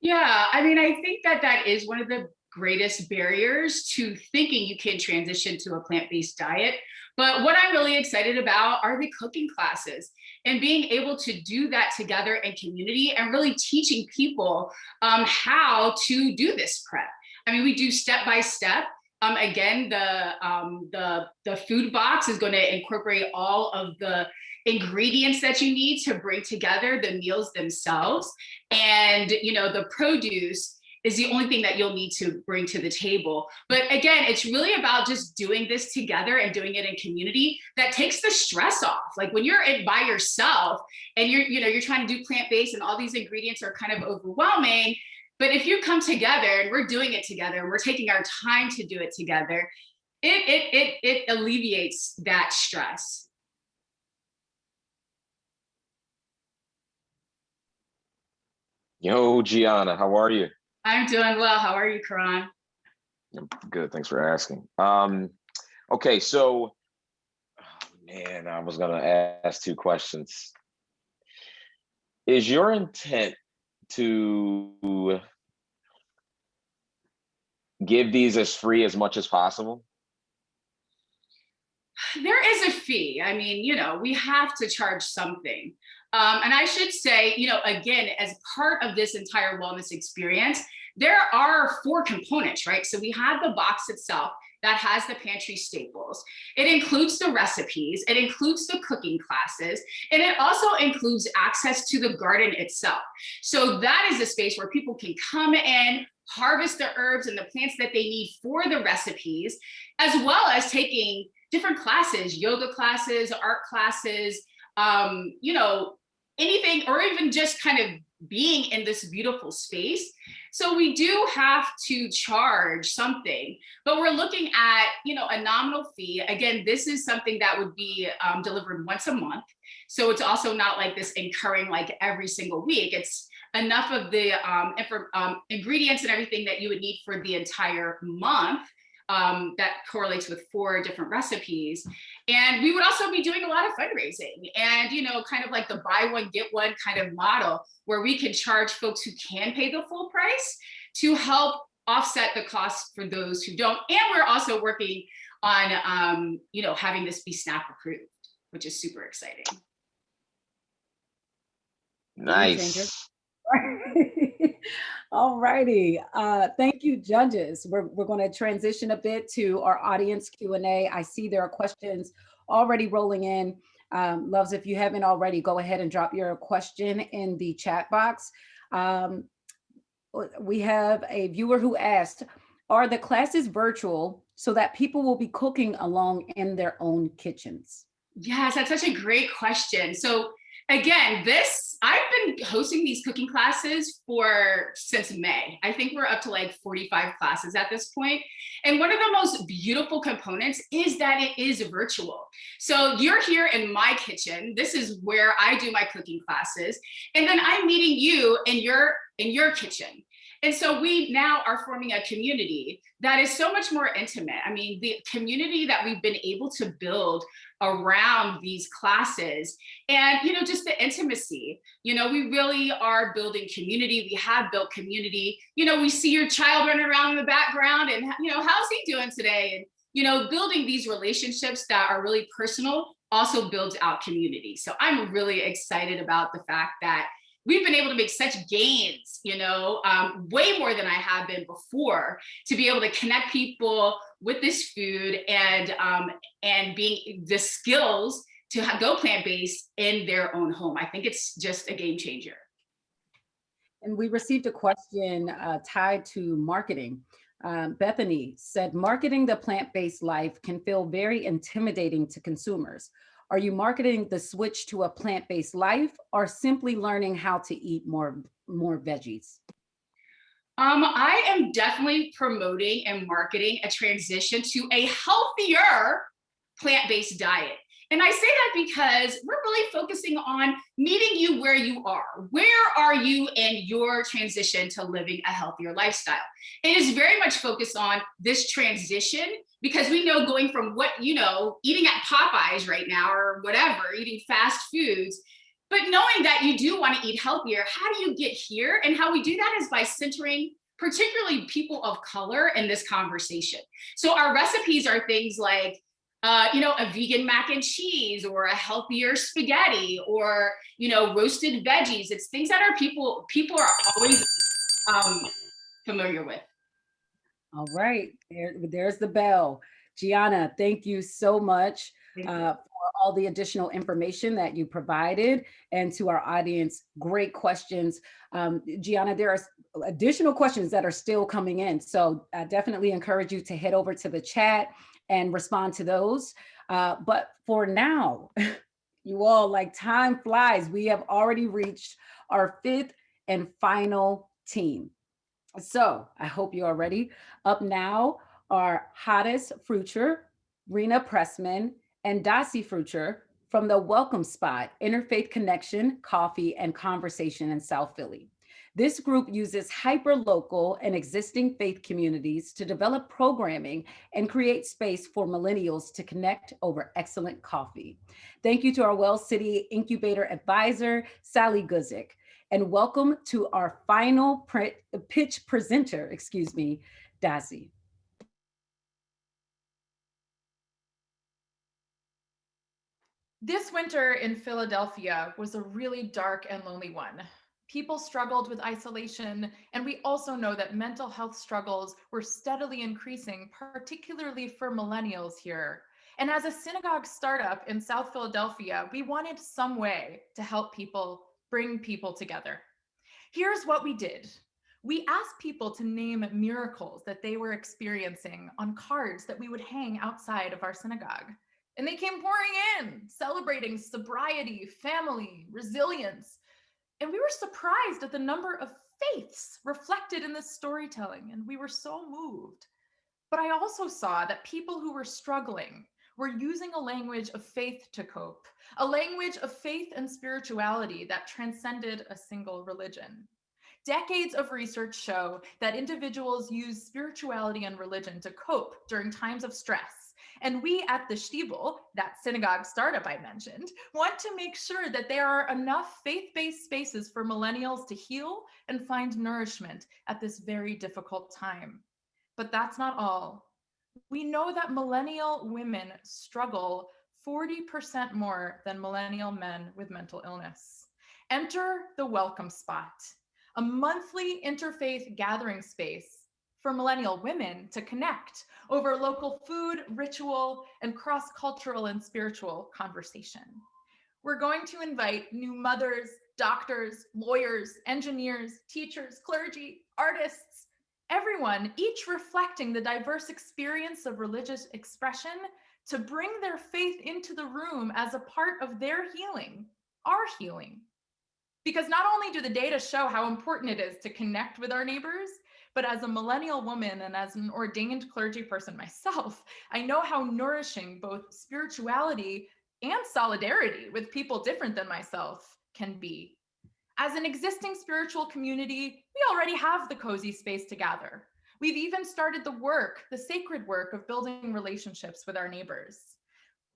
Speaker 11: Yeah, I mean, I think that is one of the greatest barriers to thinking you can transition to a plant-based diet. But what I'm really excited about are the cooking classes and being able to do that together in community and really teaching people how to do this prep. I mean, we do step by step. Again, the food box is going to incorporate all of the ingredients that you need to bring together the meals themselves. And, you know, the produce is the only thing that you'll need to bring to the table. But again, it's really about just doing this together and doing it in community that takes the stress off. Like when you're by yourself and you're trying to do plant-based and all these ingredients are kind of overwhelming. But if you come together and we're doing it together and we're taking our time to do it together, it alleviates that stress.
Speaker 3: Yo, Gianna, how are you?
Speaker 11: I'm doing well. How are you, Karan?
Speaker 3: I'm good. Thanks for asking. Okay, so, oh, man, I was gonna ask two questions. Is your intent to give these as free as much as possible?
Speaker 11: There is a fee. I mean, you know, we have to charge something. And I should say, you know, again, as part of this entire wellness experience, there are 4 components, right? So we have the box itself that has the pantry staples. It includes the recipes, it includes the cooking classes, and it also includes access to the garden itself. So that is a space where people can come in, harvest the herbs and the plants that they need for the recipes, as well as taking different classes, yoga classes, art classes, you know, anything, or even just kind of being in this beautiful space. So we do have to charge something, but we're looking at, you know, a nominal fee. Again, this is something that would be delivered once a month. So it's also not like this incurring like every single week. It's enough of the ingredients and everything that you would need for the entire month. That correlates with 4 different recipes. And we would also be doing a lot of fundraising and, you know, kind of like the buy one, get one kind of model where we can charge folks who can pay the full price to help offset the cost for those who don't. And we're also working on, you know, having this be SNAP approved, which is super exciting.
Speaker 3: Nice.
Speaker 1: All righty. Thank you, judges. We're going to transition a bit to our audience Q&A. I see there are questions already rolling in. Loves, if you haven't already, go ahead and drop your question in the chat box. We have a viewer who asked, are the classes virtual so that people will be cooking along in their own kitchens?
Speaker 11: Yes, that's such a great question. So again, I've been hosting these cooking classes since May. I think we're up to like 45 classes at this point. And one of the most beautiful components is that it is virtual. So you're here in my kitchen. This is where I do my cooking classes. And then I'm meeting you in your kitchen. And so we now are forming a community that is so much more intimate. I mean, the community that we've been able to build around these classes and, you know, just the intimacy, you know, we really are building community. We have built community. You know, we see your child running around in the background and, you know, how's he doing today? And, you know, building these relationships that are really personal also builds out community. So I'm really excited about the fact that, we've been able to make such gains, way more than I have been before, to be able to connect people with this food and being the skills to go plant-based in their own home. I think it's just a game changer.
Speaker 1: And we received a question tied to marketing. Bethany said, marketing the plant-based life can feel very intimidating to consumers. Are you marketing the switch to a plant-based life or simply learning how to eat more veggies?
Speaker 11: I am definitely promoting and marketing a transition to a healthier plant-based diet. And I say that because we're really focusing on meeting you where you are. Where are you in your transition to living a healthier lifestyle? It is very much focused on this transition because we know going from eating at Popeyes right now or whatever, eating fast foods, but knowing that you do want to eat healthier, how do you get here? And how we do that is by centering particularly people of color in this conversation. So our recipes are things like a vegan mac and cheese or a healthier spaghetti or, roasted veggies. It's things that people are always familiar with.
Speaker 1: All right, there's the bell. Gianna, thank you so much for all the additional information that you provided, and to our audience, great questions. Gianna, there are additional questions that are still coming in, so I definitely encourage you to head over to the chat and respond to those. But for now, you all, like time flies. We have already reached our 5th and final team. So I hope you are ready. Up now are Hades Frucher, Rena Pressman, and Dasi Frucher from the Welcome Spot, Interfaith Connection, Coffee, and Conversation in South Philly. This group uses hyper-local and existing faith communities to develop programming and create space for millennials to connect over excellent coffee. Thank you to our Wells City Incubator Advisor, Sally Guzik. And welcome to our final pitch presenter, Dasi.
Speaker 12: This winter in Philadelphia was a really dark and lonely one. People struggled with isolation, and we also know that mental health struggles were steadily increasing, particularly for millennials here. And as a synagogue startup in South Philadelphia, we wanted some way to help people, bring people together. Here's what we did. We asked people to name miracles that they were experiencing on cards that we would hang outside of our synagogue. And they came pouring in, celebrating sobriety, family, resilience. And we were surprised at the number of faiths reflected in this storytelling, and we were so moved. But I also saw that people who were struggling were using a language of faith to cope, a language of faith and spirituality that transcended a single religion. Decades of research show that individuals use spirituality and religion to cope during times of stress. And we at the Stiebel, that synagogue startup I mentioned, want to make sure that there are enough faith-based spaces for millennials to heal and find nourishment at this very difficult time. But that's not all. We know that millennial women struggle 40% more than millennial men with mental illness. Enter the Welcome Spot, a monthly interfaith gathering space for millennial women to connect over local food, ritual, and cross-cultural and spiritual conversation. We're going to invite new mothers, doctors, lawyers, engineers, teachers, clergy, artists, everyone, each reflecting the diverse experience of religious expression, to bring their faith into the room as a part of their healing, our healing. Because not only do the data show how important it is to connect with our neighbors, but as a millennial woman and as an ordained clergy person myself, I know how nourishing both spirituality and solidarity with people different than myself can be. As an existing spiritual community, we already have the cozy space to gather. We've even started the work, the sacred work of building relationships with our neighbors.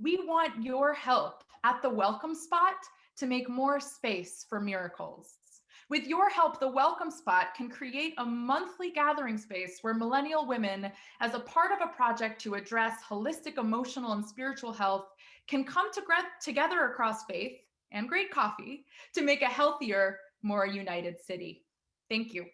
Speaker 12: We want your help at the Welcome Spot to make more space for miracles. With your help, the Welcome Spot can create a monthly gathering space where millennial women, as a part of a project to address holistic emotional and spiritual health, can come together across faith and great coffee to make a healthier, more united city. Thank you.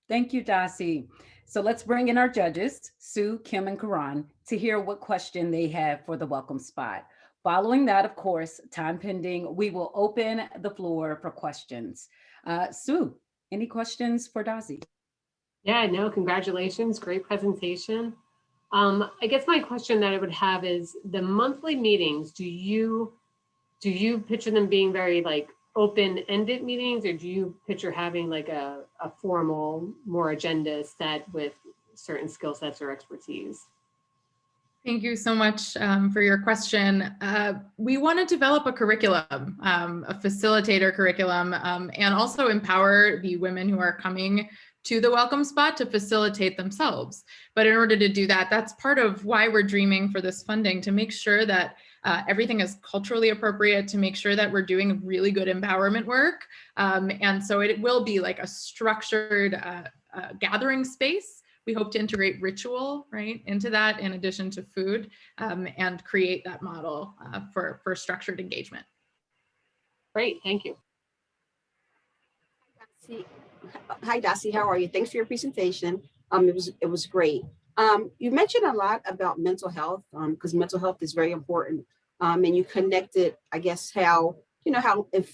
Speaker 1: Thank you, Dasi. So let's bring in our judges, Sue, Kim, and Karan, to hear what question they have for the welcome spot. Following that, of course, time pending, we will open the floor for questions. Sue, any questions for Dasi?
Speaker 2: Yeah, no, congratulations. Great presentation. I guess my question that I would have is the monthly meetings, do you picture them being very like open-ended meetings, or do you picture having like a formal, more agenda set with certain skill sets or expertise?
Speaker 12: Thank you so much for your question. We want to develop a curriculum, a facilitator curriculum, and also empower the women who are coming to the welcome spot to facilitate themselves. But in order to do that, that's part of why we're dreaming for this funding, to make sure that everything is culturally appropriate, to make sure that we're doing really good empowerment work. And so it will be like a structured gathering space. We hope to integrate ritual, right, into that in addition to food, and create that model for structured engagement.
Speaker 2: Great, thank you.
Speaker 4: Hi, Dasi, how are you? Thanks for your presentation. It was great. You mentioned a lot about mental health, because mental health is very important. And you connected, I guess, how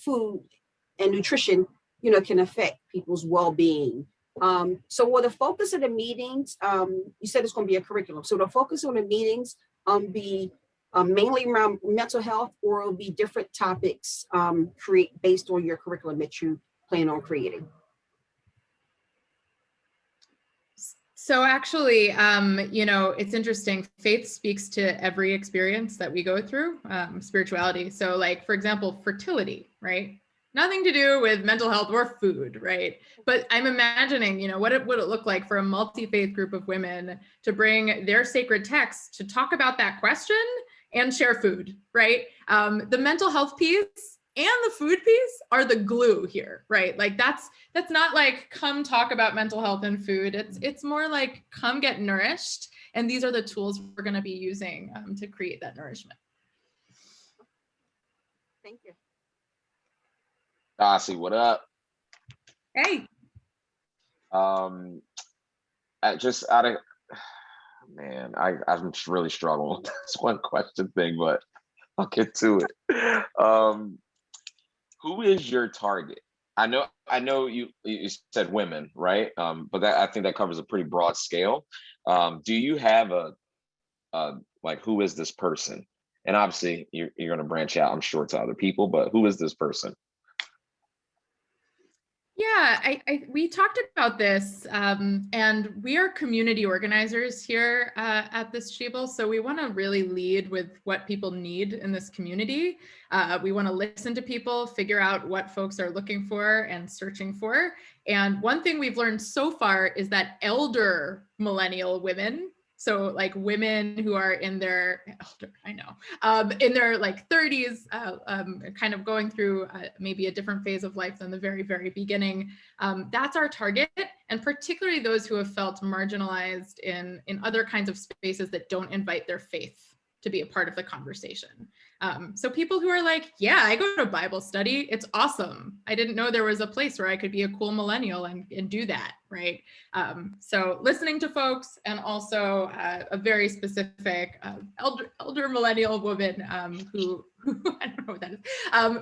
Speaker 4: food and nutrition, can affect people's well-being. So will the focus of the meetings, you said it's going to be a curriculum. So the focus on the meetings be mainly around mental health, or will be different topics create based on your curriculum that you plan on creating?
Speaker 12: So actually, it's interesting. Faith speaks to every experience that we go through, spirituality. So like, for example, fertility, right? Nothing to do with mental health or food, right? But I'm imagining, what it would look like for a multi-faith group of women to bring their sacred texts to talk about that question and share food, right? The mental health piece and the food piece are the glue here, right? Like that's not like, come talk about mental health and food. It's more like, come get nourished. And these are the tools we're going to be using to create that nourishment.
Speaker 4: Thank you.
Speaker 3: Dasi, what up?
Speaker 12: Hey.
Speaker 3: I'm just really struggling with this one question thing, but I'll get to it. Who is your target? I know you said women, right? But I think that covers a pretty broad scale. Do you have a like, who is this person? And obviously you're going to branch out, I'm sure, to other people, but who is this person?
Speaker 12: Yeah, we talked about this, and we are community organizers here at this table. So we want to really lead with what people need in this community. We want to listen to people, figure out what folks are looking for and searching for. And one thing we've learned so far is that elder millennial women, so like women who are in their, in their like 30s, kind of going through maybe a different phase of life than the very, very beginning. That's our target. And particularly those who have felt marginalized in other kinds of spaces that don't invite their faith to be a part of the conversation. So people who are like, yeah, I go to Bible study, it's awesome. I didn't know there was a place where I could be a cool millennial and do that, right? So listening to folks, and also a very specific elder millennial woman who I don't know what that is,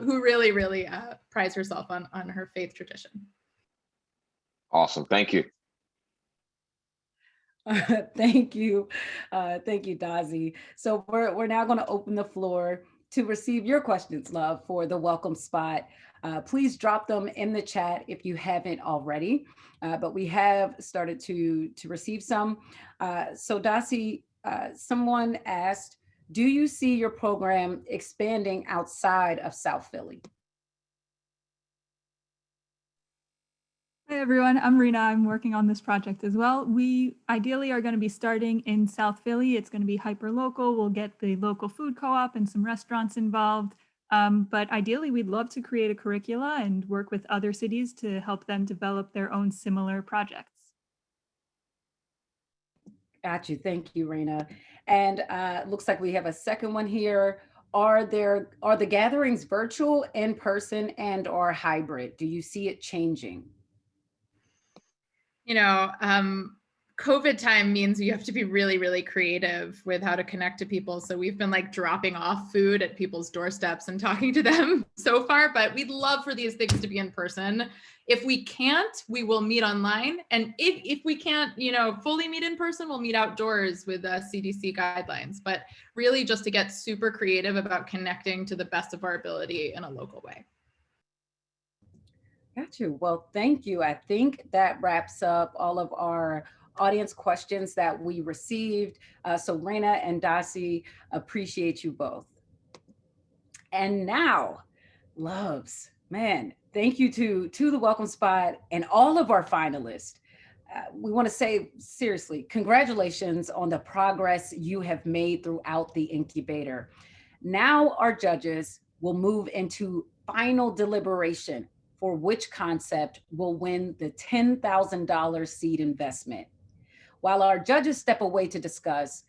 Speaker 12: who really, really prides herself on her faith tradition.
Speaker 3: Awesome, thank you.
Speaker 1: Thank you. Thank you, Dasi. So we're now going to open the floor to receive your questions, love, for the welcome spot. Please drop them in the chat if you haven't already, but we have started to receive some. So Dasi, someone asked, do you see your program expanding outside of South Philly?
Speaker 13: Hi everyone, I'm Rena. I'm working on this project as well. We ideally are going to be starting in South Philly. It's going to be hyper local. We'll get the local food co-op and some restaurants involved. But ideally, we'd love to create a curricula and work with other cities to help them develop their own similar projects.
Speaker 1: Got you. Thank you, Rena. And looks like we have a second one here. are the gatherings virtual, in person, and or hybrid? Do you see it changing?
Speaker 12: You know, COVID time means you have to be really, really creative with how to connect to people. So we've been like dropping off food at people's doorsteps and talking to them so far, but we'd love for these things to be in person. If we can't, we will meet online. And if we can't, you know, fully meet in person, we'll meet outdoors with CDC guidelines, but really just to get super creative about connecting to the best of our ability in a local way.
Speaker 1: Got you. Well, thank you. I think that wraps up all of our audience questions that we received. So Raina and Dasi, appreciate you both. And now, loves, man, thank you to the Welcome Spot and all of our finalists. We want to say seriously, congratulations on the progress you have made throughout the incubator. Now our judges will move into final deliberation for which concept will win the $10,000 seed investment. While our judges step away to discuss,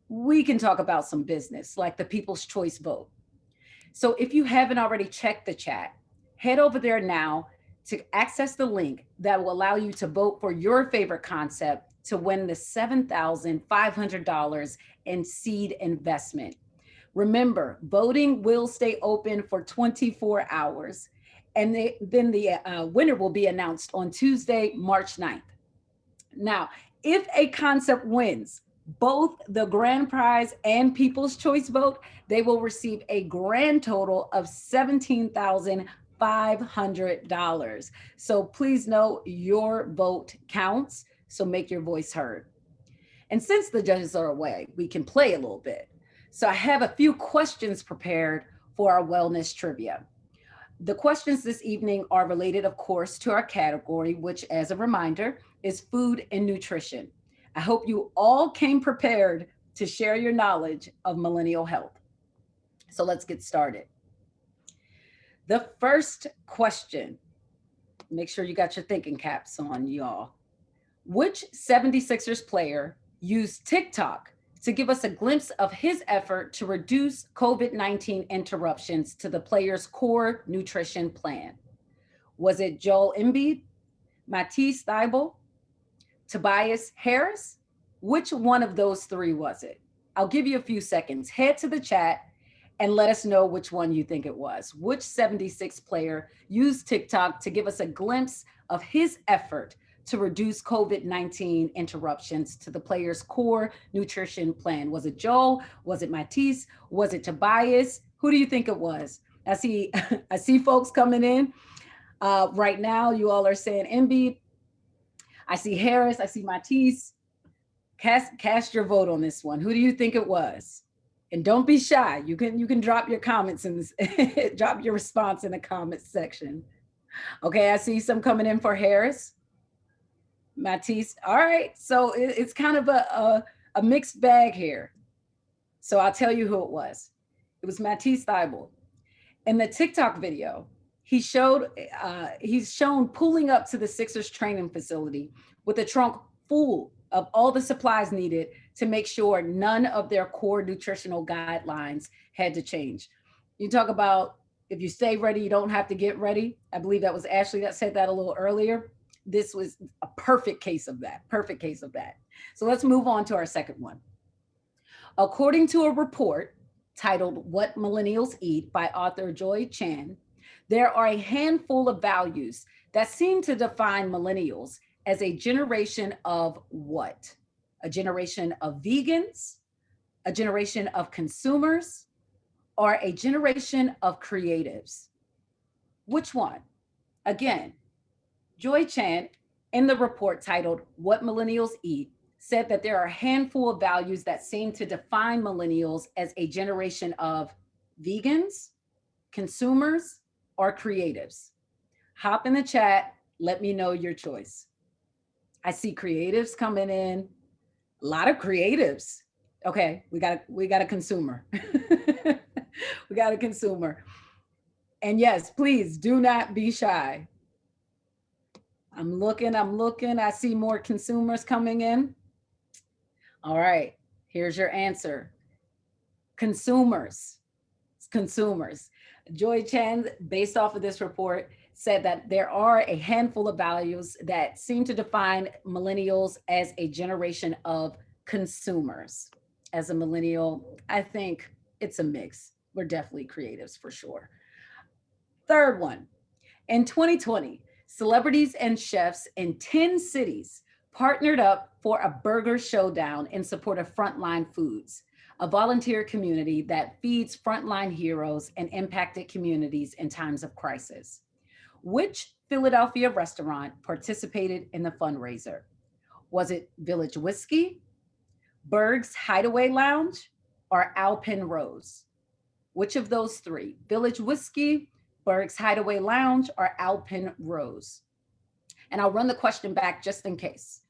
Speaker 1: we can talk about some business like the People's Choice vote. So if you haven't already checked the chat, head over there now to access the link that will allow you to vote for your favorite concept to win the $7,500 in seed investment. Remember, voting will stay open for 24 hours, and then the winner will be announced on Tuesday, March 9th. Now, if a concept wins both the grand prize and People's Choice vote, they will receive a grand total of $17,500. So please know your vote counts, so make your voice heard. And since the judges are away, we can play a little bit. So I have a few questions prepared for our wellness trivia. The questions this evening are related, of course, to our category, which, as a reminder, is food and nutrition. I hope you all came prepared to share your knowledge of millennial health. So let's get started. The first question, make sure you got your thinking caps on, y'all. Which 76ers player used TikTok to give us a glimpse of his effort to reduce COVID-19 interruptions to the player's core nutrition plan? Was it Joel Embiid, Matisse Thybulle, Tobias Harris? Which one of those three was it? I'll give you a few seconds. Head to the chat and let us know which one you think it was. Which 76 player used TikTok to give us a glimpse of his effort to reduce COVID-19 interruptions to the player's core nutrition plan? Was it Joel? Was it Matisse? Was it Tobias? Who do you think it was? I see folks coming in right now. You all are saying Embiid. I see Harris. I see Matisse. Cast your vote on this one. Who do you think it was? And don't be shy. You can drop your comments and drop your response in the comments section. Okay, I see some coming in for Harris. Matisse. All right, so it's kind of a mixed bag here. So I'll tell you who it was. It was Matisse Thybulle. In the TikTok video, he's shown pulling up to the Sixers training facility with a trunk full of all the supplies needed to make sure none of their core nutritional guidelines had to change. You talk about if you stay ready, you don't have to get ready. I believe that was Ashley that said that a little earlier. This was a perfect case of that, So let's move on to our second one. According to a report titled What Millennials Eat by author Joy Chan, there are a handful of values that seem to define millennials as a generation of what? A generation of vegans, a generation of consumers, or a generation of creatives? Which one? Again, Joy Chan, in the report titled What Millennials Eat, said that there are a handful of values that seem to define millennials as a generation of vegans, consumers, or creatives. Hop in the chat, let me know your choice. I see creatives coming in, a lot of creatives. Okay, we got a consumer. We got a consumer. And yes, please do not be shy. I'm looking, I see more consumers coming in. All right, here's your answer. Consumers, consumers. Joy Chen, based off of this report, said that there are a handful of values that seem to define millennials as a generation of consumers. As a millennial, I think it's a mix. We're definitely creatives for sure. Third one, in 2020, celebrities and chefs in 10 cities partnered up for a burger showdown in support of Frontline Foods, a volunteer community that feeds frontline heroes and impacted communities in times of crisis. Which Philadelphia restaurant participated in the fundraiser? Was it Village Whiskey, Berg's Hideaway Lounge, or Alpin Rose? Which of those three? Village Whiskey, Berg's Hideaway Lounge, or Alpin Rose? And I'll run the question back just in case.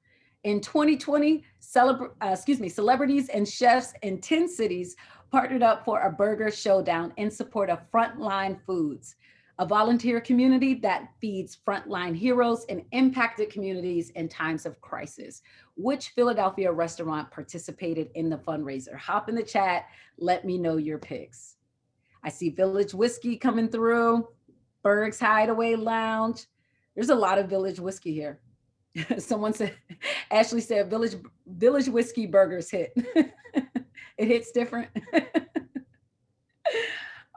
Speaker 1: In 2020, celebrities and chefs in 10 cities partnered up for a burger showdown in support of Frontline Foods, a volunteer community that feeds frontline heroes in impacted communities in times of crisis. Which Philadelphia restaurant participated in the fundraiser? Hop in the chat, let me know your picks. I see Village Whiskey coming through, Berg's Hideaway Lounge. There's a lot of Village Whiskey here. Someone said, Ashley said Village Whiskey burgers hit. It hits different.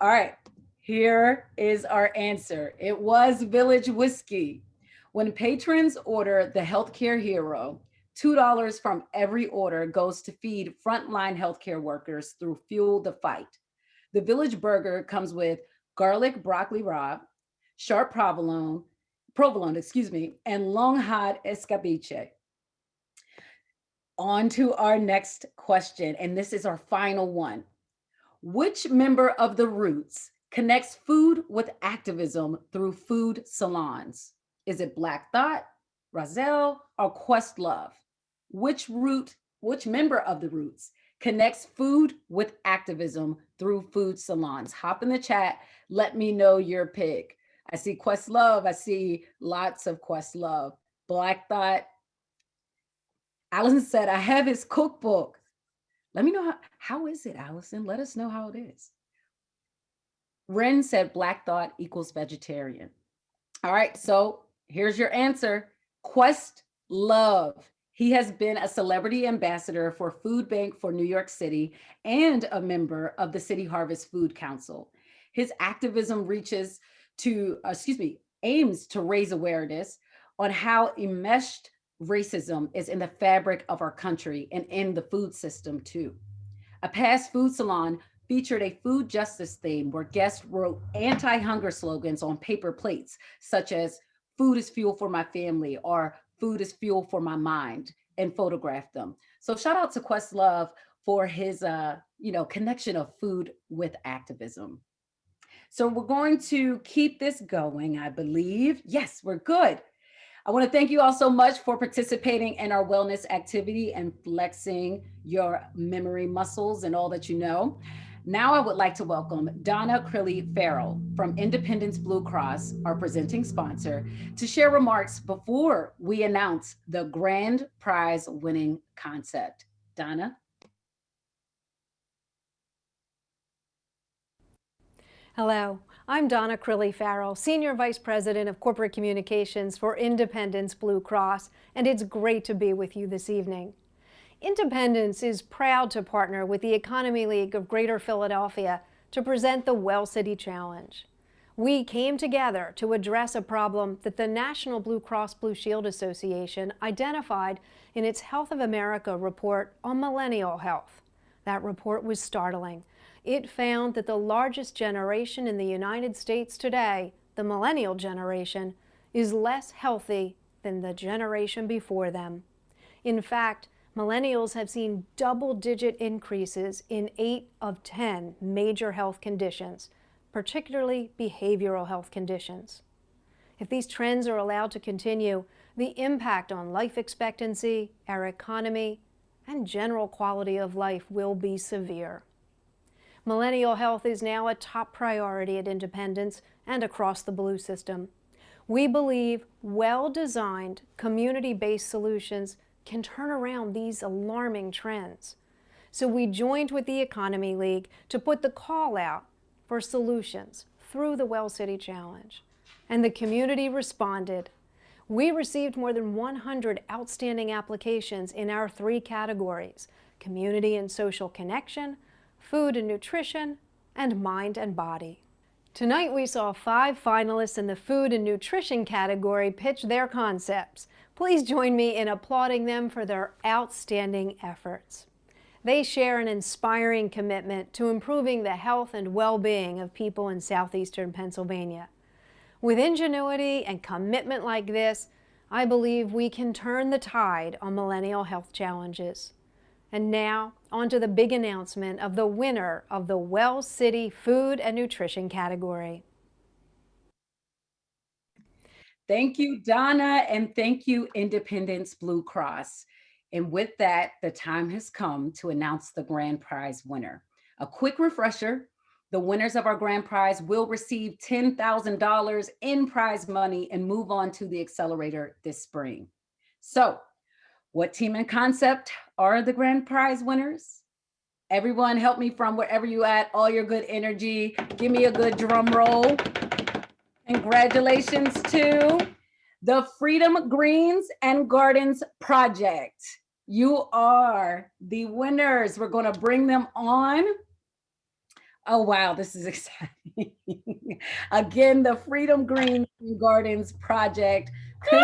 Speaker 1: All right, here is our answer. It was Village Whiskey. When patrons order the healthcare hero, $2 from every order goes to feed frontline healthcare workers through Fuel the Fight. The Village Burger comes with garlic broccoli rabe, sharp provolone, and long hot escabeche. On to our next question, and this is our final one. Which member of the Roots connects food with activism through food salons? Is it Black Thought, Rozelle, or Questlove? Which member of the Roots connects food with activism through food salons? Hop in the chat, let me know your pick. I see Questlove, I see lots of Questlove. Black Thought. Allison said, I have his cookbook. Let me know how is it, Allison? Let us know how it is. Ren said Black Thought equals vegetarian. All right, so here's your answer. Questlove. He has been a celebrity ambassador for Food Bank for New York City and a member of the City Harvest Food Council. His activism aims to raise awareness on how enmeshed racism is in the fabric of our country and in the food system too. A past food salon featured a food justice theme where guests wrote anti-hunger slogans on paper plates, such as "Food is fuel for my family" or "Food is fuel for my mind," and photographed them. So shout out to Questlove for his connection of food with activism. So we're going to keep this going, I believe. Yes, we're good. I want to thank you all so much for participating in our wellness activity and flexing your memory muscles and all that you know. Now I would like to welcome Donna Crilly Farrell from Independence Blue Cross, our presenting sponsor, to share remarks before we announce the grand prize winning concept. Donna?
Speaker 14: Hello, I'm Donna Crilly Farrell, Senior Vice President of Corporate Communications for Independence Blue Cross, and it's great to be with you this evening. Independence is proud to partner with the Economy League of Greater Philadelphia to present the Well City Challenge. We came together to address a problem that the National Blue Cross Blue Shield Association identified in its Health of America report on millennial health. That report was startling. It found that the largest generation in the United States today, the millennial generation, is less healthy than the generation before them. In fact, millennials have seen double-digit increases in 8 of 10 major health conditions, particularly behavioral health conditions. If these trends are allowed to continue, the impact on life expectancy, our economy, and general quality of life will be severe. Millennial health is now a top priority at Independence and across the Blue system. We believe well-designed, community-based solutions can turn around these alarming trends. So we joined with the Economy League to put the call out for solutions through the Well City Challenge. And the community responded. We received more than 100 outstanding applications in our 3 categories: community and social connection, food and nutrition, and mind and body. Tonight we saw 5 finalists in the food and nutrition category pitch their concepts. Please join me in applauding them for their outstanding efforts. They share an inspiring commitment to improving the health and well-being of people in southeastern Pennsylvania. With ingenuity and commitment like this, I believe we can turn the tide on millennial health challenges. And now, on to the big announcement of the winner of the Well City Food and Nutrition category.
Speaker 1: Thank you, Donna, and thank you, Independence Blue Cross. And with that, the time has come to announce the grand prize winner. A quick refresher: the winners of our grand prize will receive $10,000 in prize money and move on to the accelerator this spring. So, what team and concept are the grand prize winners? Everyone help me from wherever you at, all your good energy. Give me a good drum roll. Congratulations to the Freedom Greens and Gardens Project. You are the winners. We're going to bring them on. Oh, wow, this is exciting. Again, the Freedom Greens and Gardens Project.
Speaker 11: Thank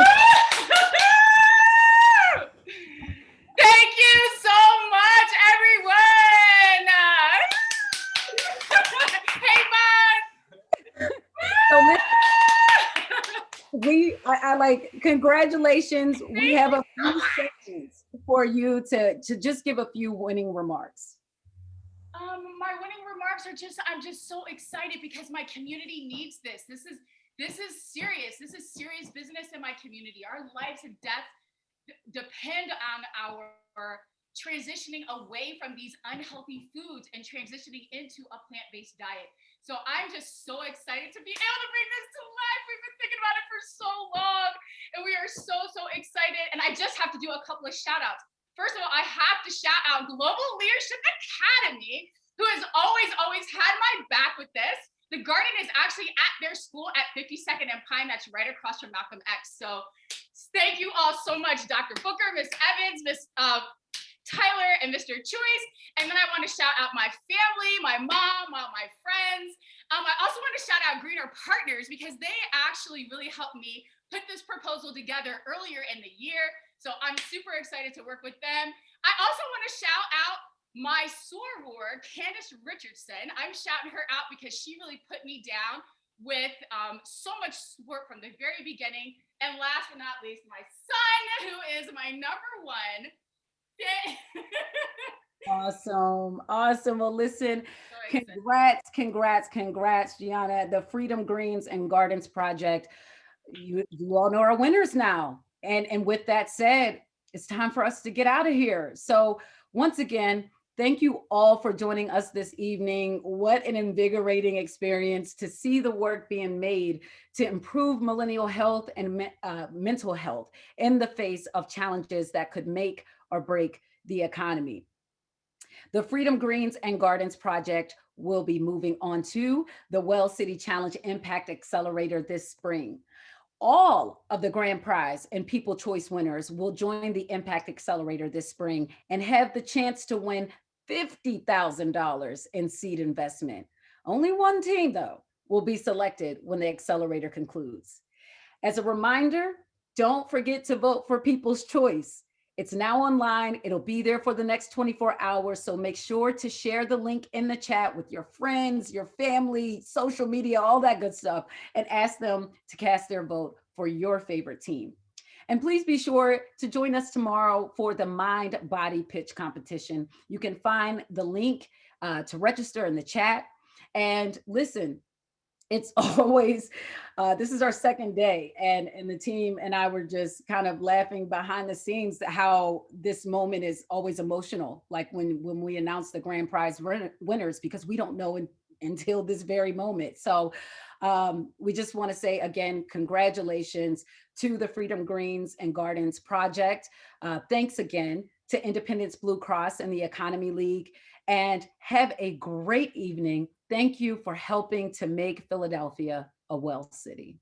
Speaker 11: you so much, everyone. Hey, Bud.
Speaker 1: So I like, congratulations. We have a few seconds for you to just give a few winning remarks.
Speaker 11: My winning remarks are I'm just so excited because my community needs this. This is serious. This is serious business in my community. Our lives and death depend on our transitioning away from these unhealthy foods and transitioning into a plant-based diet. So I'm just so excited to be able to bring this to life. We've been thinking about it for so long, and we are so excited. And I just have to do a couple of shout outs. First of all, I have to shout out Global Leadership Academy, who has always had my back with this. The garden is actually at their school at 52nd and Pine. That's right across from Malcolm X. So thank you all so much, Dr. Booker, Miss Evans, Miss Tyler, and Mr. Choice. And then I want to shout out my family, my mom, all my friends. I also want to shout out Greener Partners because they actually really helped me put this proposal together earlier in the year. So I'm super excited to work with them. I also want to shout out my soror, Candace Richardson. I'm shouting her out because she really put me down with so much support from the very beginning. And last but not least, my son, who is my number one.
Speaker 1: Awesome. Well, listen, congrats, Gianna. The Freedom Greens and Gardens Project. You all know our winners now. And with that said, it's time for us to get out of here. So once again, thank you all for joining us this evening. What an invigorating experience to see the work being made to improve millennial health and mental health in the face of challenges that could make or break the economy. The Freedom Greens and Gardens Project will be moving on to the Well City Challenge Impact Accelerator this spring. All of the grand prize and people choice winners will join the Impact Accelerator this spring and have the chance to win $50,000 in seed investment. Only one team, though, will be selected when the accelerator concludes. As a reminder, don't forget to vote for People's Choice. It's now online. It'll be there for the next 24 hours. So make sure to share the link in the chat with your friends, your family, social media, all that good stuff, and ask them to cast their vote for your favorite team. And please be sure to join us tomorrow for the Mind Body Pitch competition. You can find the link to register in the chat. And listen, it's always, this is our second day, and the team and I were just kind of laughing behind the scenes how this moment is always emotional, like when we announce the grand prize winners, because we don't know until this very moment. So we just want to say again, congratulations to the Freedom Greens and Gardens Project. Thanks again to Independence Blue Cross and the Economy League, and have a great evening Thank you for helping to make Philadelphia a well city.